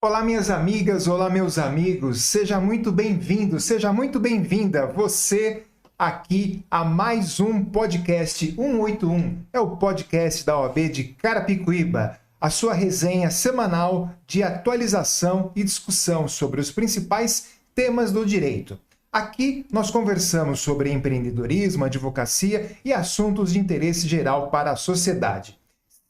Olá, minhas amigas, olá, meus amigos, seja muito bem-vindo, seja muito bem-vinda, você aqui a mais um podcast 181, é o podcast da OAB de Carapicuíba, a sua resenha semanal de atualização e discussão sobre os principais temas do direito. Aqui nós conversamos sobre empreendedorismo, advocacia e assuntos de interesse geral para a sociedade.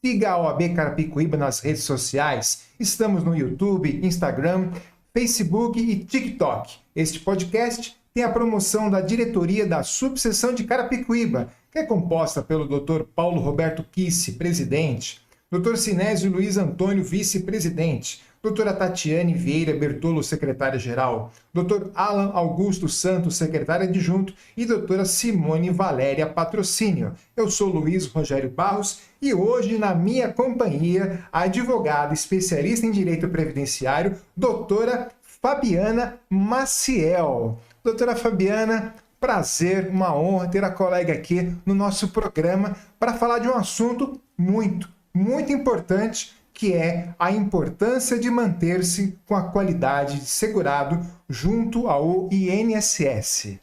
Siga a OAB Carapicuíba nas redes sociais. Estamos no YouTube, Instagram, Facebook e TikTok. Este podcast tem a promoção da diretoria da subseção de Carapicuíba, que é composta pelo Dr. Paulo Roberto Kissi, presidente, Dr. Sinésio Luiz Antônio, vice-presidente, doutora Tatiane Vieira Bertolo, secretária-geral, Dr. Alan Augusto Santos, secretário adjunto e doutora Simone Valéria Patrocínio. Eu sou Luiz Rogério Barros e hoje na minha companhia a advogada especialista em direito previdenciário, doutora Fabiana Maciel. Doutora Fabiana, prazer, uma honra ter a colega aqui no nosso programa para falar de um assunto muito importante, que é a importância de manter-se com a qualidade de segurado junto ao INSS.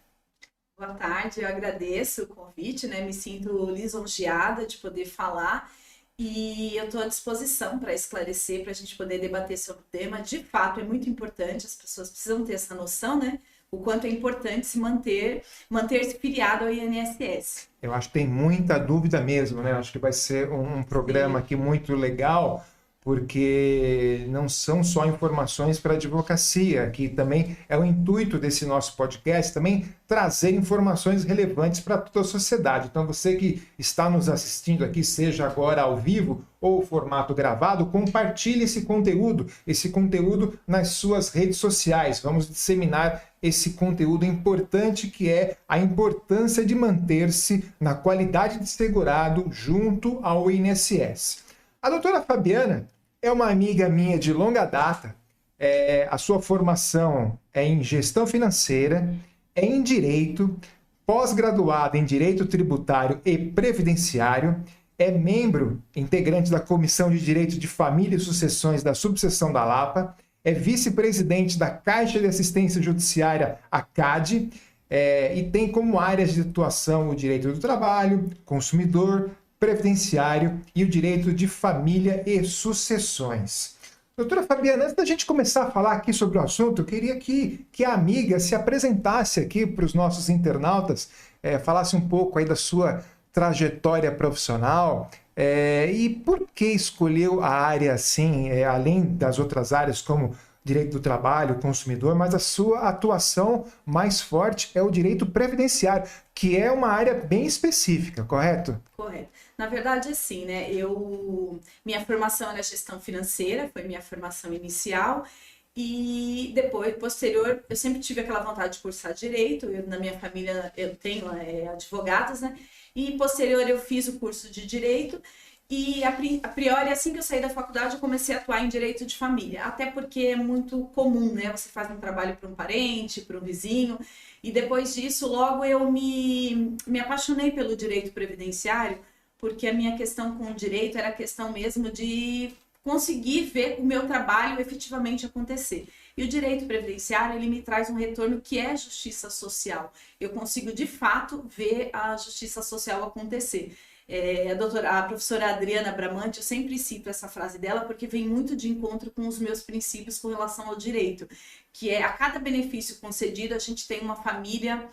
Boa tarde, eu agradeço o convite, Me sinto lisonjeada de poder falar e eu estou à disposição para esclarecer, para a gente poder debater sobre o tema. De fato, é muito importante, as pessoas precisam ter essa noção, O quanto é importante se manter-se filiado ao INSS. Eu acho que tem muita dúvida mesmo, Acho que vai ser um programa aqui muito legal, porque não são só informações para a advocacia, que também é o intuito desse nosso podcast, também trazer informações relevantes para toda a sociedade. Então você que está nos assistindo aqui, seja agora ao vivo ou formato gravado, compartilhe esse conteúdo nas suas redes sociais. Vamos disseminar esse conteúdo importante, que é a importância de manter-se na qualidade de segurado junto ao INSS. A doutora Fabiana é uma amiga minha de longa data. A sua formação é em gestão financeira, é em direito, pós-graduada em direito tributário e previdenciário, é membro integrante da Comissão de Direito de Família e Sucessões da Subseção da Lapa, é vice-presidente da Caixa de Assistência Judiciária, a CAD, e tem como áreas de atuação o direito do trabalho, consumidor, previdenciário e o direito de família e sucessões. Doutora Fabiana, antes da gente começar a falar aqui sobre o assunto, eu queria que a amiga se apresentasse aqui para os nossos internautas, falasse um pouco aí da sua trajetória profissional, e por que escolheu a área assim, além das outras áreas como direito do trabalho, consumidor, mas a sua atuação mais forte é o direito previdenciário, que é uma área bem específica, correto? Correto. Na verdade, assim, minha formação era gestão financeira, foi minha formação inicial, e depois, posterior, eu sempre tive aquela vontade de cursar direito. Na minha família eu tenho advogados, E posterior eu fiz o curso de direito. E a priori, assim que eu saí da faculdade, eu comecei a atuar em direito de família, até porque é muito comum, Você faz um trabalho para um parente, para um vizinho, e depois disso, logo eu me apaixonei pelo direito previdenciário, porque a minha questão com o direito era a questão mesmo de conseguir ver o meu trabalho efetivamente acontecer. E o direito previdenciário, ele me traz um retorno que é justiça social. Eu consigo, de fato, ver a justiça social acontecer. A professora Adriana Bramante, eu sempre cito essa frase dela porque vem muito de encontro com os meus princípios com relação ao direito, que é: a cada benefício concedido a gente tem uma família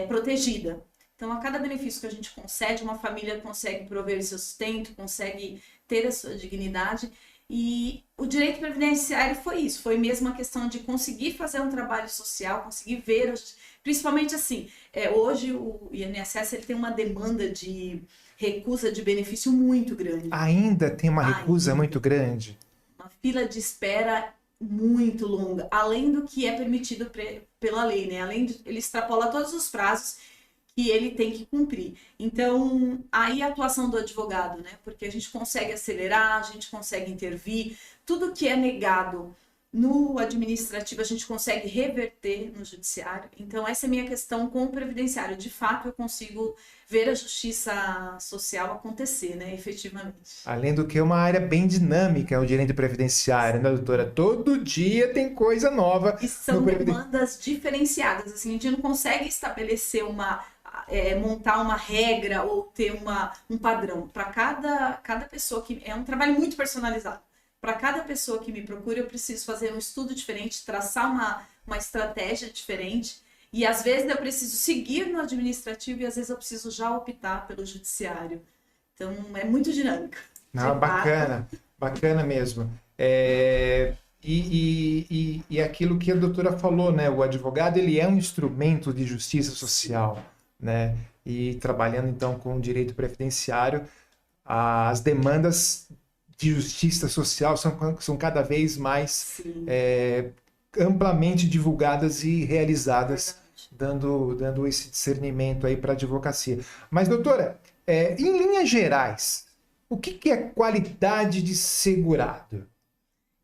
protegida. Então, a cada benefício que a gente concede, uma família consegue prover seu sustento, consegue ter a sua dignidade. E o direito previdenciário foi isso, foi mesmo a questão de conseguir fazer um trabalho social, conseguir ver, principalmente assim, hoje o INSS ele tem uma demanda de recusa de benefício muito grande. Ainda tem uma recusa muito grande? Uma fila de espera muito longa, além do que é permitido pela lei, Além de ele extrapola todos os prazos que ele tem que cumprir. Então, aí a atuação do advogado, Porque a gente consegue acelerar, a gente consegue intervir. Tudo que é negado No administrativo, a gente consegue reverter no judiciário. Então, essa é a minha questão com o previdenciário. De fato, eu consigo ver a justiça social acontecer, né, efetivamente. Além do que é uma área bem dinâmica, o direito previdenciário, né, doutora? Todo dia tem coisa nova. E são demandas diferenciadas. Assim, a gente não consegue estabelecer montar uma regra ou ter um padrão. Para cada pessoa que... É um trabalho muito personalizado. Para cada pessoa que me procura, eu preciso fazer um estudo diferente, traçar uma estratégia diferente. E às vezes eu preciso seguir no administrativo e às vezes eu preciso já optar pelo judiciário. Então é muito dinâmico. Não, bacana mesmo. E aquilo que a doutora falou, né? O advogado ele é um instrumento de justiça social, né? E trabalhando então com o direito previdenciário, as demandas de justiça social são cada vez mais amplamente divulgadas e realizadas, dando esse discernimento aí para a advocacia. Mas, doutora, em linhas gerais, o que é qualidade de segurado?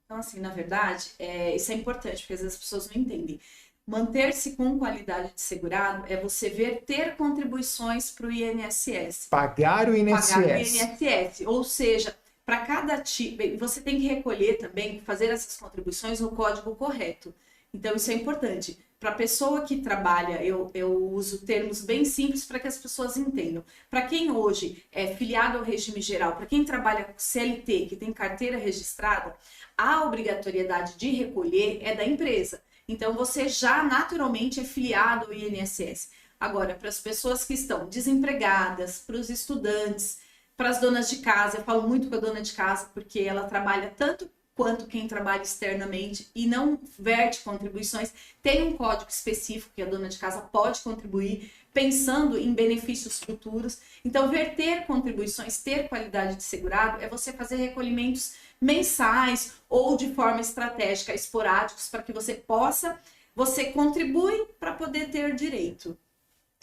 Então, assim, na verdade, isso é importante, porque às vezes as pessoas não entendem. Manter-se com qualidade de segurado é você ter contribuições para o INSS. Pagar o INSS. Ou seja, para cada tipo, você tem que recolher também, fazer essas contribuições no código correto. Então, isso é importante. Para a pessoa que trabalha, eu uso termos bem simples para que as pessoas entendam. Para quem hoje é filiado ao regime geral, para quem trabalha com CLT, que tem carteira registrada, a obrigatoriedade de recolher é da empresa. Então, você já naturalmente é filiado ao INSS. Agora, para as pessoas que estão desempregadas, para os estudantes, para as donas de casa, eu falo muito com a dona de casa, porque ela trabalha tanto quanto quem trabalha externamente e não verte contribuições, tem um código específico que a dona de casa pode contribuir, pensando em benefícios futuros. Então, verter contribuições, ter qualidade de segurado, é você fazer recolhimentos mensais ou de forma estratégica, esporádicos, para que você contribui para poder ter direito.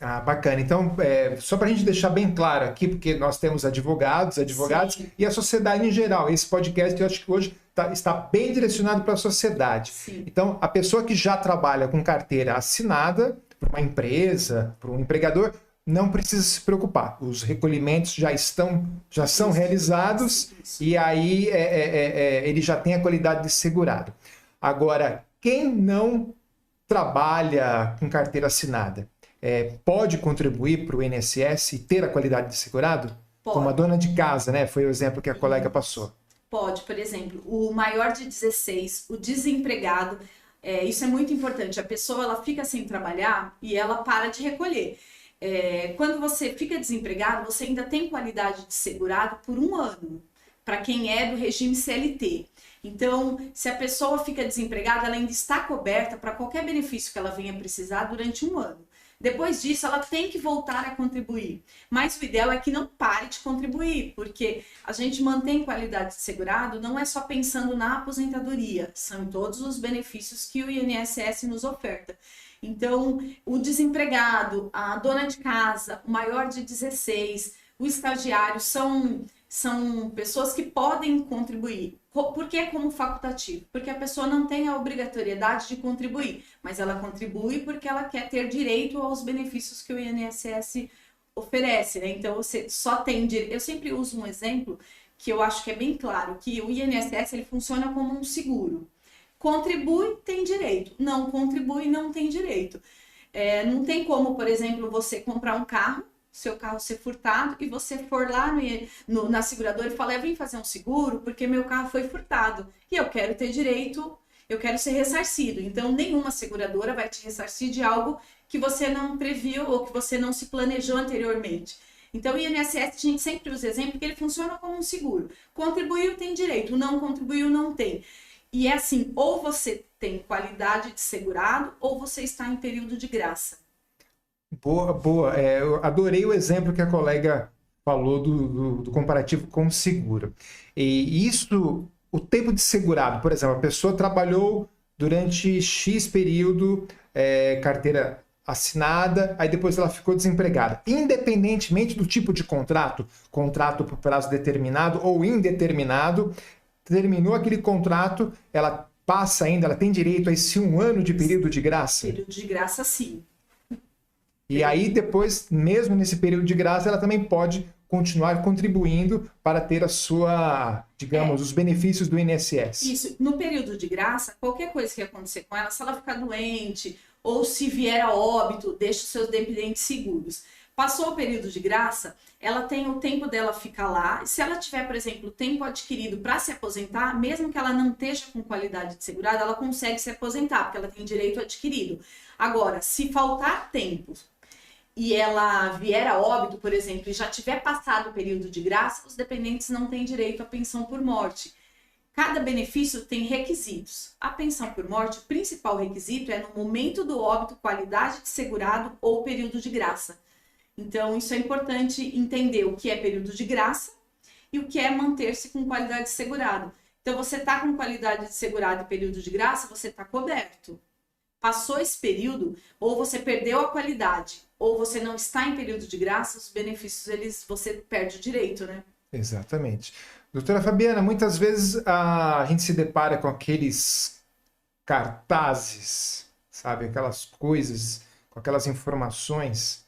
Ah, bacana. Então, só para a gente deixar bem claro aqui, porque nós temos advogados Sim. e a sociedade em geral. Esse podcast, eu acho que hoje está bem direcionado para a sociedade. Sim. Então, a pessoa que já trabalha com carteira assinada por uma empresa, por um empregador, não precisa se preocupar. Os recolhimentos já são realizados e aí ele já tem a qualidade de segurado. Agora, quem não trabalha com carteira assinada, pode contribuir para o INSS e ter a qualidade de segurado? Pode. Como a dona de casa, né? Foi o exemplo que a colega passou. Pode, por exemplo, o maior de 16, o desempregado, isso é muito importante. A pessoa ela fica sem trabalhar e ela para de recolher. Quando você fica desempregado, você ainda tem qualidade de segurado por 1 ano, para quem é do regime CLT. Então, se a pessoa fica desempregada, ela ainda está coberta para qualquer benefício que ela venha precisar durante 1 ano. Depois disso, ela tem que voltar a contribuir. Mas o ideal é que não pare de contribuir, porque a gente mantém qualidade de segurado não é só pensando na aposentadoria, são em todos os benefícios que o INSS nos oferta. Então, o desempregado, a dona de casa, o maior de 16, o estagiário, são pessoas que podem contribuir. Por que como facultativo? Porque a pessoa não tem a obrigatoriedade de contribuir, mas ela contribui porque ela quer ter direito aos benefícios que o INSS oferece, né? Então, você só tem direito... Eu sempre uso um exemplo que eu acho que é bem claro, que o INSS ele funciona como um seguro. Contribui, tem direito. Não contribui, não tem direito. Não tem como, por exemplo, você comprar um carro, seu carro ser furtado e você for lá na seguradora e falar, eu vim fazer um seguro porque meu carro foi furtado e eu quero ter direito, eu quero ser ressarcido. Então, nenhuma seguradora vai te ressarcir de algo que você não previu ou que você não se planejou anteriormente. Então, o INSS, a gente sempre usa exemplo que ele funciona como um seguro. Contribuiu, tem direito. Não contribuiu, não tem. E é assim, ou você tem qualidade de segurado ou você está em período de graça. Boa. Eu adorei o exemplo que a colega falou do comparativo com o seguro. E isso, o tempo de segurado, por exemplo, a pessoa trabalhou durante X período, carteira assinada, aí depois ela ficou desempregada. Independentemente do tipo de contrato por prazo determinado ou indeterminado, terminou aquele contrato, ela passa ainda, ela tem direito a esse 1 ano de período de graça? Período de graça, sim. E aí depois, mesmo nesse período de graça, ela também pode continuar contribuindo para ter a sua, digamos, os benefícios do INSS. Isso. No período de graça, qualquer coisa que acontecer com ela, se ela ficar doente ou se vier a óbito, deixa os seus dependentes seguros. Passou o período de graça, ela tem o tempo dela ficar lá. Se ela tiver, por exemplo, tempo adquirido para se aposentar, mesmo que ela não esteja com qualidade de segurado, ela consegue se aposentar, porque ela tem direito adquirido. Agora, se faltar tempo e ela vier a óbito, por exemplo, e já tiver passado o período de graça, os dependentes não têm direito à pensão por morte. Cada benefício tem requisitos. A pensão por morte, o principal requisito é no momento do óbito, qualidade de segurado ou período de graça. Então, isso é importante entender o que é período de graça e o que é manter-se com qualidade de segurado. Então, você está com qualidade de segurado e período de graça, você está coberto. Passou esse período, ou você perdeu a qualidade, ou você não está em período de graça, os benefícios, você perde o direito, né? Exatamente. Doutora Fabiana, muitas vezes a gente se depara com aqueles cartazes, sabe? Aquelas coisas, com aquelas informações,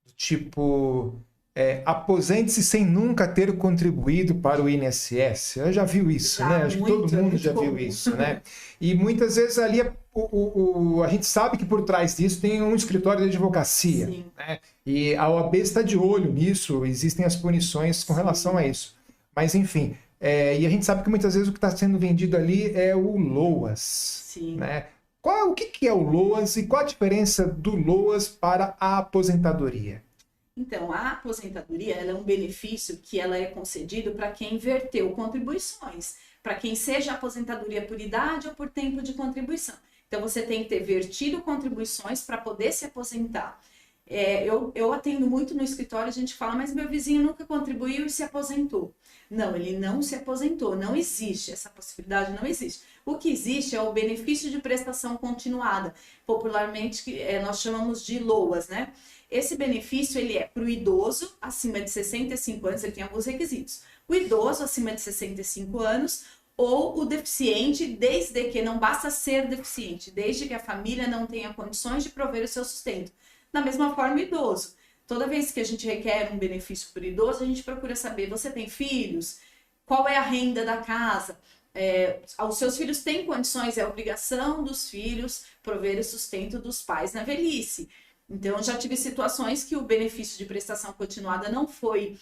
do tipo, aposente-se sem nunca ter contribuído para o INSS. Eu já viu isso, Já, né? Acho que todo mundo já viu isso, né? E muitas vezes ali a gente sabe que por trás disso tem um escritório de advocacia, né? E a OAB está de olho nisso, existem as punições com relação a isso. Mas, enfim, e a gente sabe que muitas vezes o que está sendo vendido ali é o LOAS. Sim. Né? O que é o LOAS e qual a diferença do LOAS para a aposentadoria? Então, a aposentadoria ela é um benefício que ela é concedido para quem verteu contribuições, para quem seja aposentadoria por idade ou por tempo de contribuição. Então, você tem que ter vertido contribuições para poder se aposentar. Eu atendo muito no escritório, a gente fala, mas meu vizinho nunca contribuiu e se aposentou. Não, ele não se aposentou, não existe, essa possibilidade não existe. O que existe é o benefício de prestação continuada, popularmente nós chamamos de LOAS, né? Esse benefício ele é para o idoso acima de 65 anos, ele tem alguns requisitos. O idoso acima de 65 anos ou o deficiente, desde que não basta ser deficiente, desde que a família não tenha condições de prover o seu sustento. Da mesma forma, o idoso. Toda vez que a gente requer um benefício para o idoso, a gente procura saber, você tem filhos? Qual é a renda da casa? Os seus filhos têm condições, é obrigação dos filhos prover o sustento dos pais na velhice. Então, já tive situações que o benefício de prestação continuada não foi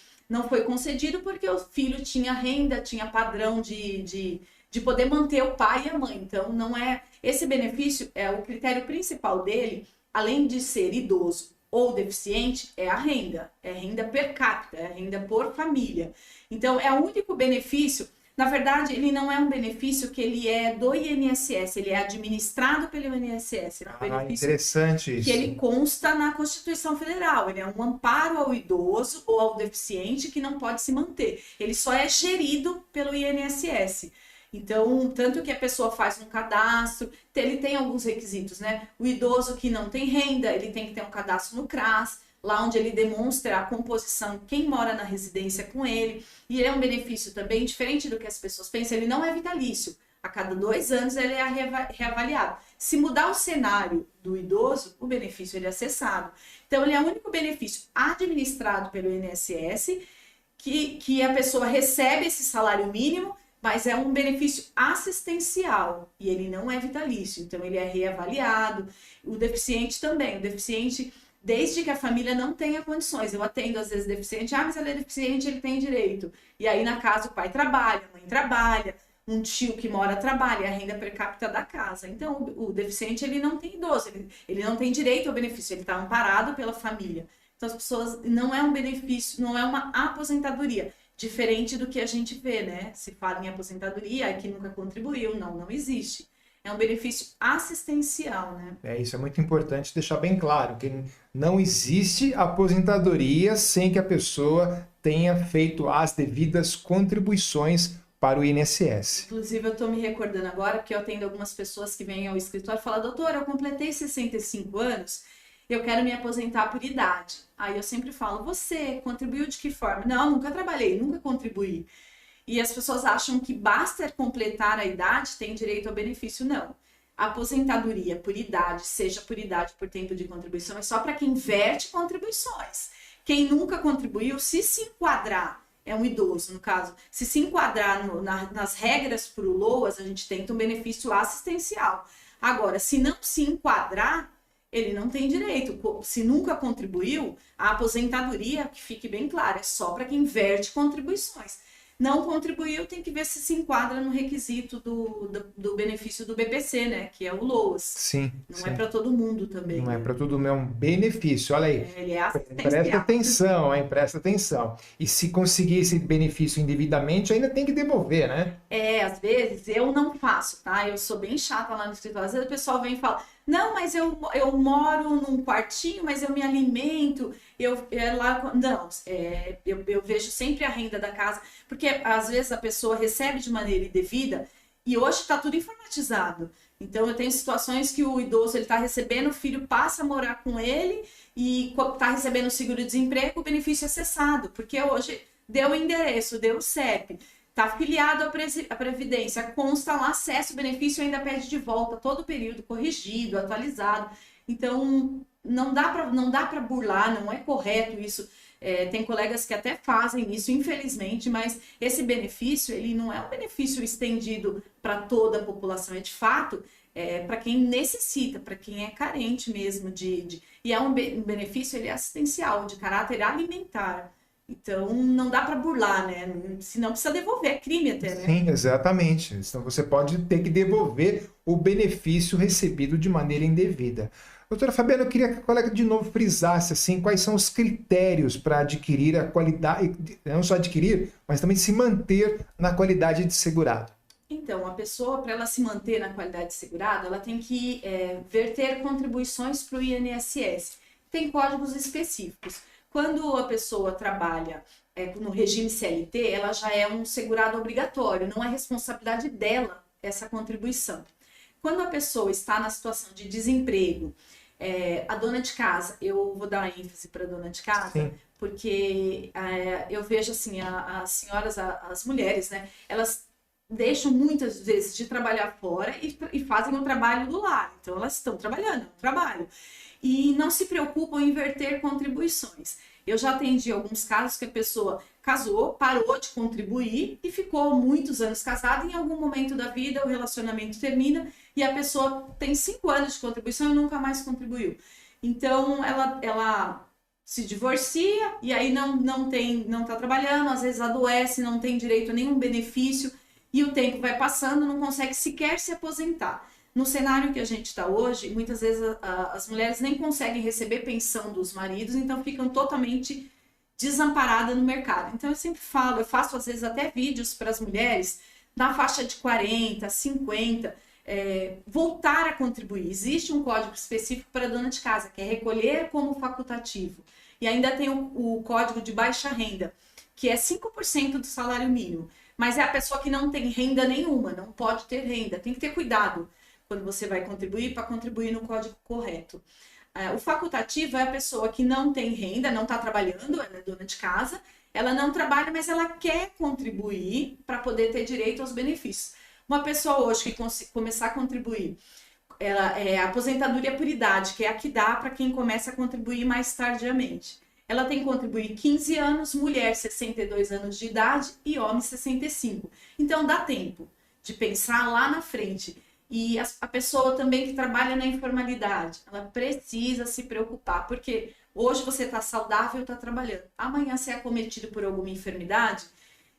concedido porque o filho tinha renda, tinha padrão de poder manter o pai e a mãe. Então, não é... Esse benefício, o critério principal dele, além de ser idoso ou deficiente, é a renda per capita, é a renda por família. Então, é o único benefício. Na verdade, ele não é um benefício que ele é do INSS, ele é administrado pelo INSS. É um benefício interessante isso. Que ele consta na Constituição Federal. Ele é um amparo ao idoso ou ao deficiente que não pode se manter. Ele só é gerido pelo INSS. Então, tanto que a pessoa faz um cadastro, ele tem alguns requisitos, né? O idoso que não tem renda, ele tem que ter um cadastro no CRAS, lá onde ele demonstra a composição, quem mora na residência com ele. E ele é um benefício também, diferente do que as pessoas pensam, ele não é vitalício. A cada 2 anos ele é reavaliado. Se mudar o cenário do idoso, o benefício ele é cessado. Então, ele é o único benefício administrado pelo INSS, que a pessoa recebe esse salário mínimo, mas é um benefício assistencial e ele não é vitalício, então ele é reavaliado. O deficiente também, o deficiente, desde que a família não tenha condições. Eu atendo às vezes deficiente, mas ele é deficiente, ele tem direito. E aí na casa o pai trabalha, a mãe trabalha, um tio que mora trabalha, é a renda per capita da casa. Então o deficiente ele não tem idoso, ele não tem direito ao benefício, ele está amparado pela família. Então as pessoas, não é um benefício, não é uma aposentadoria. Diferente do que a gente vê, né? Se fala em aposentadoria, que nunca contribuiu, não existe. É um benefício assistencial, né? Isso é muito importante deixar bem claro, que não existe aposentadoria sem que a pessoa tenha feito as devidas contribuições para o INSS. Inclusive, eu estou me recordando agora, porque eu atendo algumas pessoas que vêm ao escritório e falam, doutora, eu completei 65 anos, eu quero me aposentar por idade. Aí eu sempre falo, você contribuiu de que forma? Não, nunca trabalhei, nunca contribuí. E as pessoas acham que basta completar a idade, tem direito ao benefício. Não. A aposentadoria por idade, seja por idade, por tempo de contribuição, é só para quem verte contribuições. Quem nunca contribuiu, se enquadrar, é um idoso, no caso, se enquadrar nas regras para o LOAS, a gente tenta um benefício assistencial. Agora, se não se enquadrar, ele não tem direito. Se nunca contribuiu, a aposentadoria, que fique bem claro, é só para quem verte contribuições. Não contribuiu, tem que ver se enquadra no requisito do benefício do BPC, né? Que é o LOAS. Sim. Não é para todo mundo também. Não é para todo mundo, é um benefício. Olha aí. Ele é Presta atenção, hein? Presta atenção. E se conseguir esse benefício indevidamente, ainda tem que devolver, né? Às vezes eu não faço, tá? Eu sou bem chata lá no escritório. Às vezes o pessoal vem e fala: não, mas eu moro num quartinho, mas eu me alimento. Eu vejo sempre a renda da casa, porque às vezes a pessoa recebe de maneira indevida e hoje está tudo informatizado. Então eu tenho situações que o idoso ele está recebendo, o filho passa a morar com ele e está recebendo o seguro-desemprego, o benefício é cessado, porque hoje deu o endereço, deu o CEP, está afiliado à Previdência, consta lá, acessa o benefício e ainda pede de volta todo o período corrigido, atualizado. Então não dá para burlar, não é correto isso. Tem colegas que até fazem isso, infelizmente, mas esse benefício, ele não é um benefício estendido para toda a população, é de fato para quem necessita, para quem é carente mesmo e é um benefício ele é assistencial, de caráter alimentar. Então, não dá para burlar, né? Senão precisa devolver, é crime até, né? Sim, exatamente. Então, você pode ter que devolver o benefício recebido de maneira indevida. Doutora Fabiana, eu queria que a colega de novo frisasse assim, quais são os critérios para adquirir a qualidade, não só adquirir, mas também se manter na qualidade de segurado. Então, a pessoa, para ela se manter na qualidade de segurado, ela tem que verter contribuições para o INSS. Tem códigos específicos. Quando a pessoa trabalha no regime CLT, ela já é um segurado obrigatório, não é responsabilidade dela essa contribuição. Quando a pessoa está na situação de desemprego, a dona de casa, eu vou dar ênfase para a dona de casa, sim, porque eu vejo assim, as senhoras, as mulheres, né, elas deixam muitas vezes de trabalhar fora e fazem o trabalho do lar, então elas estão trabalhando, trabalho. E não se preocupam em verter contribuições. Eu já atendi alguns casos que a pessoa casou, parou de contribuir e ficou muitos anos casada. Em algum momento da vida o relacionamento termina e a pessoa tem 5 anos de contribuição e nunca mais contribuiu. Então ela se divorcia e aí não está trabalhando, às vezes adoece, não tem direito a nenhum benefício e o tempo vai passando, não consegue sequer se aposentar. No cenário que a gente está hoje, muitas vezes as mulheres nem conseguem receber pensão dos maridos, então ficam totalmente desamparadas no mercado. Então eu sempre falo, eu faço às vezes até vídeos para as mulheres na faixa de 40, 50, voltar a contribuir. Existe um código específico para a dona de casa, que é recolher como facultativo. E ainda tem o código de baixa renda, que é 5% do salário mínimo. Mas é a pessoa que não tem renda nenhuma, não pode ter renda, tem que ter cuidado quando você vai contribuir, para contribuir no código correto. O facultativo é a pessoa que não tem renda, não está trabalhando, ela é dona de casa, ela não trabalha, mas ela quer contribuir para poder ter direito aos benefícios. Uma pessoa hoje que começar a contribuir, ela é a aposentadoria por idade, que é a que dá para quem começa a contribuir mais tardiamente. Ela tem que contribuir 15 anos, mulher 62 anos de idade e homem 65. Então dá tempo de pensar lá na frente. E a pessoa também que trabalha na informalidade, ela precisa se preocupar, porque hoje você está saudável, está trabalhando. Amanhã você é acometido por alguma enfermidade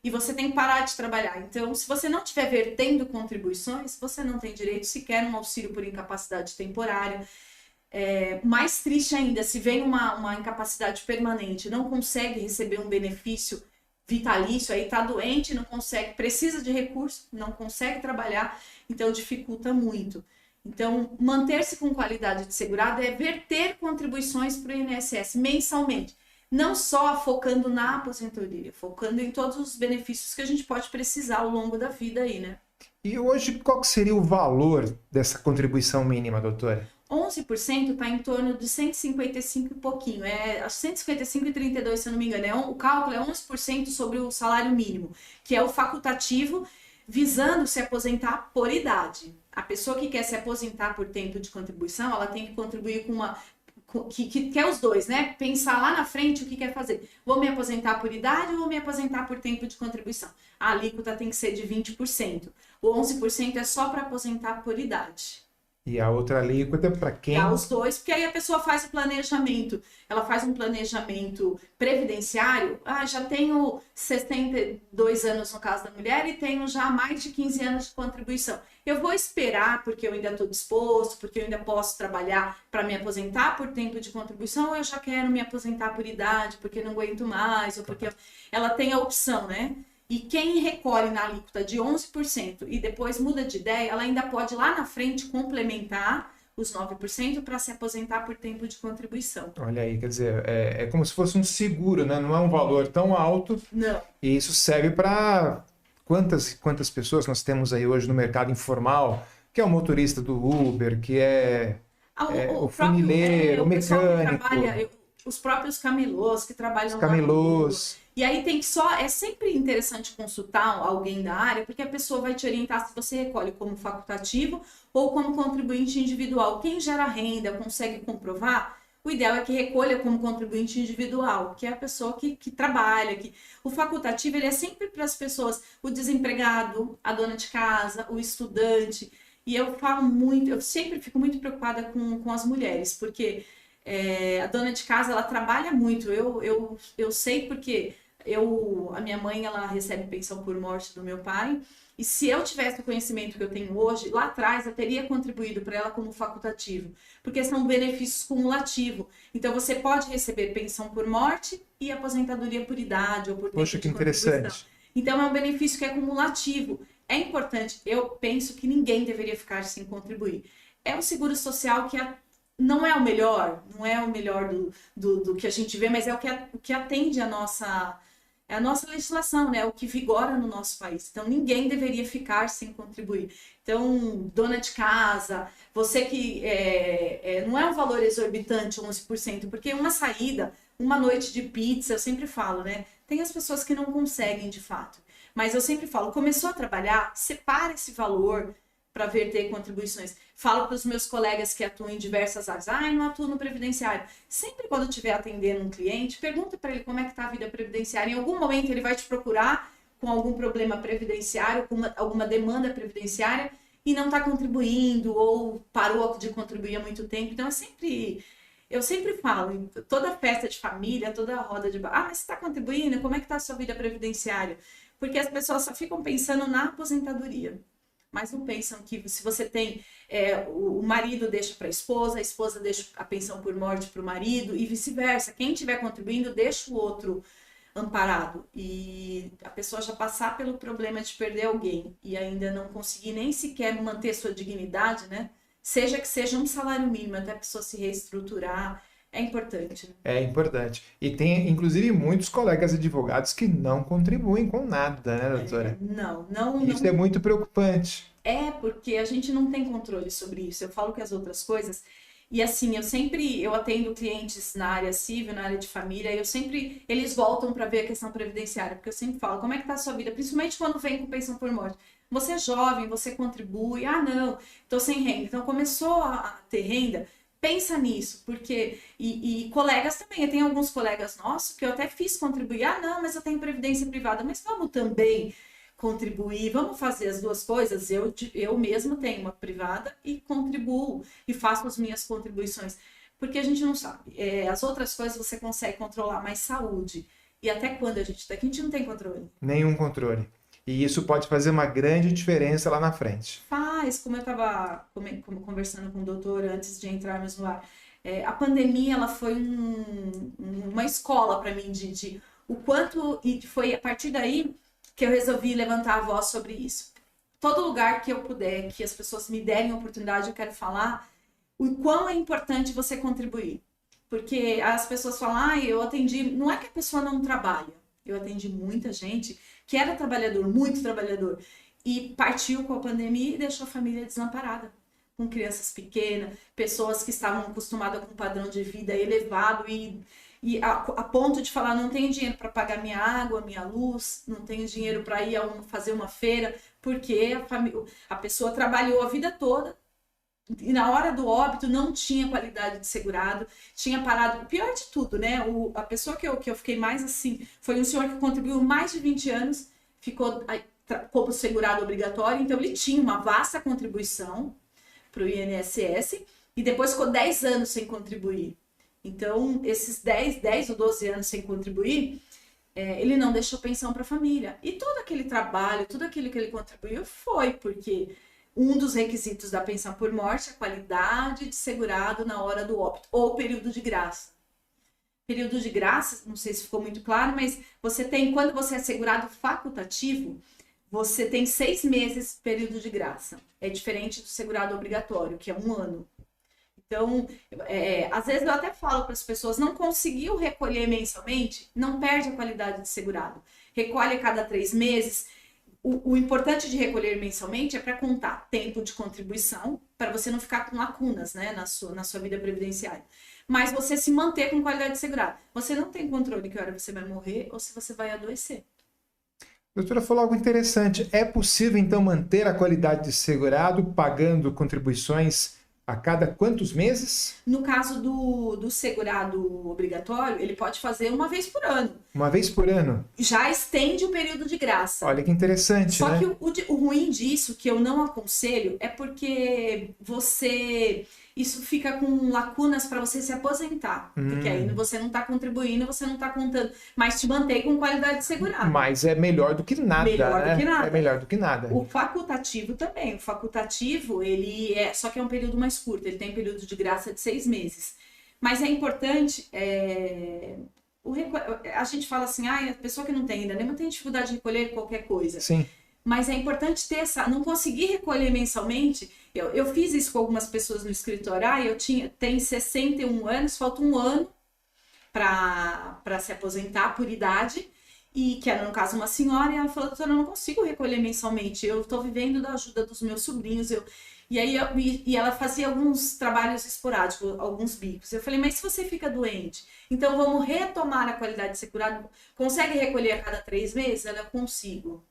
e você tem que parar de trabalhar. Então, se você não estiver vertendo contribuições, você não tem direito sequer a um auxílio por incapacidade temporária. Mais triste ainda, se vem uma incapacidade permanente, não consegue receber um benefício vitalício, aí está doente, não consegue, precisa de recurso, não consegue trabalhar, então dificulta muito. Então, manter-se com qualidade de segurado é verter contribuições para o INSS mensalmente, não só focando na aposentadoria, focando em todos os benefícios que a gente pode precisar ao longo da vida aí, né? E hoje, qual que seria o valor dessa contribuição mínima, doutora? 11% está em torno de 155 e pouquinho, 155,32, se eu não me engano. O cálculo é 11% sobre o salário mínimo, que é o facultativo, visando se aposentar por idade. A pessoa que quer se aposentar por tempo de contribuição, ela tem que contribuir com uma... Que quer os dois, né? Pensar lá na frente o que quer fazer. Vou me aposentar por idade ou vou me aposentar por tempo de contribuição? A alíquota tem que ser de 20%. O 11% é só para aposentar por idade. E a outra alíquota para quem? Dá os dois, porque aí a pessoa faz o planejamento. Ela faz um planejamento previdenciário. Já tenho 62 anos no caso da mulher e tenho já mais de 15 anos de contribuição. Eu vou esperar porque eu ainda estou disposto, porque eu ainda posso trabalhar para me aposentar por tempo de contribuição, ou eu já quero me aposentar por idade, porque não aguento mais, ou porque ela tem a opção, né? E quem recolhe na alíquota de 11% e depois muda de ideia, ela ainda pode lá na frente complementar os 9% para se aposentar por tempo de contribuição. Olha aí, quer dizer, é como se fosse um seguro, né? Não é um valor tão alto. Não. E isso serve para quantas pessoas nós temos aí hoje no mercado informal, que é o motorista do Uber, que é o funileiro, o mecânico. Os próprios camelôs que trabalham os camelôs. E aí é sempre interessante consultar alguém da área, porque a pessoa vai te orientar se você recolhe como facultativo ou como contribuinte individual. Quem gera renda, consegue comprovar, o ideal é que recolha como contribuinte individual, que é a pessoa que trabalha. O facultativo ele é sempre para as pessoas, o desempregado, a dona de casa, o estudante. E eu sempre fico muito preocupada com as mulheres, porque a dona de casa, ela trabalha muito. Eu sei porque a minha mãe, ela recebe pensão por morte do meu pai, e se eu tivesse o conhecimento que eu tenho hoje, lá atrás eu teria contribuído para ela como facultativo, porque são benefícios cumulativos. Então você pode receber pensão por morte e aposentadoria por idade ou por tempo Poxa, que de contribuição. interessante. Então é um benefício que é cumulativo. É importante, eu penso que ninguém deveria ficar sem contribuir. É um seguro social que não é o melhor do que a gente vê, mas é o que atende a nossa legislação, né? O que vigora no nosso país. Então, ninguém deveria ficar sem contribuir. Então, dona de casa, você que não é um valor exorbitante, 11%, porque uma saída, uma noite de pizza, eu sempre falo, né? Tem as pessoas que não conseguem, de fato. Mas eu sempre falo, começou a trabalhar, separa esse valor para verter contribuições. Falo para os meus colegas que atuam em diversas áreas, não atuo no previdenciário. Sempre quando estiver atendendo um cliente, pergunta para ele como é que está a vida previdenciária. Em algum momento ele vai te procurar com algum problema previdenciário, com alguma demanda previdenciária e não está contribuindo ou parou de contribuir há muito tempo. Então eu sempre falo, em toda festa de família, toda roda de mas você está contribuindo? Como é que está a sua vida previdenciária? Porque as pessoas só ficam pensando na aposentadoria, mas não pensam que se você tem o marido deixa para a esposa deixa a pensão por morte para o marido e vice-versa. Quem estiver contribuindo deixa o outro amparado. E a pessoa já passar pelo problema de perder alguém e ainda não conseguir nem sequer manter sua dignidade, né? Seja que seja um salário mínimo, até a pessoa se reestruturar, é importante. É importante. E tem, inclusive, muitos colegas advogados que não contribuem com nada, né, doutora? Não. Isso é muito preocupante. Porque a gente não tem controle sobre isso. Eu falo que as outras coisas... E assim, eu atendo clientes na área civil, na área de família, e eles voltam para ver a questão previdenciária, porque eu sempre falo, como é que tá a sua vida? Principalmente quando vem com pensão por morte. Você é jovem, você contribui, não, tô sem renda. Então começou a ter renda, pensa nisso, porque... E colegas também, eu tenho alguns colegas nossos que eu até fiz contribuir, não, mas eu tenho previdência privada, mas vamos também contribuir, vamos fazer as duas coisas. Eu mesma tenho uma privada e contribuo e faço as minhas contribuições, porque a gente não sabe. As outras coisas você consegue controlar, mas saúde, e até quando a gente não tem controle. Nenhum controle. E isso pode fazer uma grande diferença lá na frente. Como eu estava conversando com o doutor antes de entrarmos no ar, a pandemia ela foi uma escola para mim de o quanto, e foi a partir daí que eu resolvi levantar a voz sobre isso. Todo lugar que eu puder, que as pessoas me derem a oportunidade, eu quero falar o quão é importante você contribuir. Porque as pessoas falam, eu atendi... Não é que a pessoa não trabalha. Eu atendi muita gente que era trabalhador, muito trabalhador, e partiu com a pandemia e deixou a família desamparada. com crianças pequenas, pessoas que estavam acostumadas com um padrão de vida elevado a ponto de falar, não tenho dinheiro para pagar minha água, minha luz, não tenho dinheiro para ir fazer uma feira, porque a pessoa trabalhou a vida toda e na hora do óbito não tinha qualidade de segurado, tinha parado. O pior de tudo, né? A pessoa que eu fiquei mais assim, foi um senhor que contribuiu mais de 20 anos, ficou como segurado obrigatório, então ele tinha uma vasta contribuição para o INSS e depois ficou 10 anos sem contribuir. Então, esses 10 ou 12 anos sem contribuir, ele não deixou pensão para a família. E todo aquele trabalho, tudo aquilo que ele contribuiu foi porque um dos requisitos da pensão por morte é a qualidade de segurado na hora do óbito, ou período de graça. Período de graça, não sei se ficou muito claro, mas quando você é segurado facultativo, você tem 6 meses período de graça. É diferente do segurado obrigatório, que é 1 ano. Então, às vezes eu até falo para as pessoas, não conseguiu recolher mensalmente, não perde a qualidade de segurado. Recolhe a cada 3 meses. O importante de recolher mensalmente é para contar tempo de contribuição, para você não ficar com lacunas, né, na sua vida previdenciária. Mas você se manter com qualidade de segurado. Você não tem controle de que hora você vai morrer ou se você vai adoecer. A doutora falou algo interessante. É possível, então, manter a qualidade de segurado pagando contribuições a cada quantos meses? No caso do segurado obrigatório, ele pode fazer uma vez por ano. Uma vez por ano? Já estende o período de graça. Olha que interessante, Só né? que o ruim disso, que eu não aconselho, é porque isso fica com lacunas para você se aposentar. Porque aí você não está contribuindo, você não está contando. Mas te mantém com qualidade de segurado. Mas é melhor do que nada, melhor né? do que nada. É melhor do que nada. O facultativo também. O facultativo, só que é um período mais curto. Ele tem período de graça de 6 meses. Mas é importante... A gente fala assim, a pessoa que não tem ainda nem tem dificuldade de recolher qualquer coisa. Sim. Mas é importante ter não conseguir recolher mensalmente. Eu fiz isso com algumas pessoas no escritório. Tenho 61 anos, falta 1 ano para se aposentar por idade. E que era, no caso, uma senhora. E ela falou, doutora, eu não consigo recolher mensalmente. Eu estou vivendo da ajuda dos meus sobrinhos. E ela fazia alguns trabalhos esporádicos, alguns bicos. Eu falei, mas se você fica doente, então vamos retomar a qualidade de segurado. Consegue recolher a cada 3 meses? Ela, eu consigo.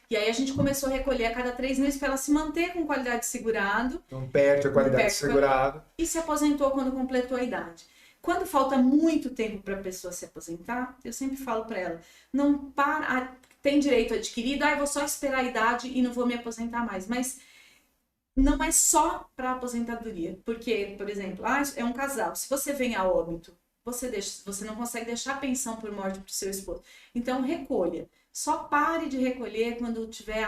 E aí a gente começou a recolher a cada 3 meses para ela se manter com qualidade de segurado. Não perde a qualidade de segurado. E se aposentou quando completou a idade. Quando falta muito tempo para a pessoa se aposentar, eu sempre falo para ela, não para, tem direito adquirido, eu vou só esperar a idade e não vou me aposentar mais. Mas não é só para aposentadoria. Porque, por exemplo, é um casal, se você vem a óbito, você não consegue deixar a pensão por morte para o seu esposo. Então, recolha. Só pare de recolher quando tiver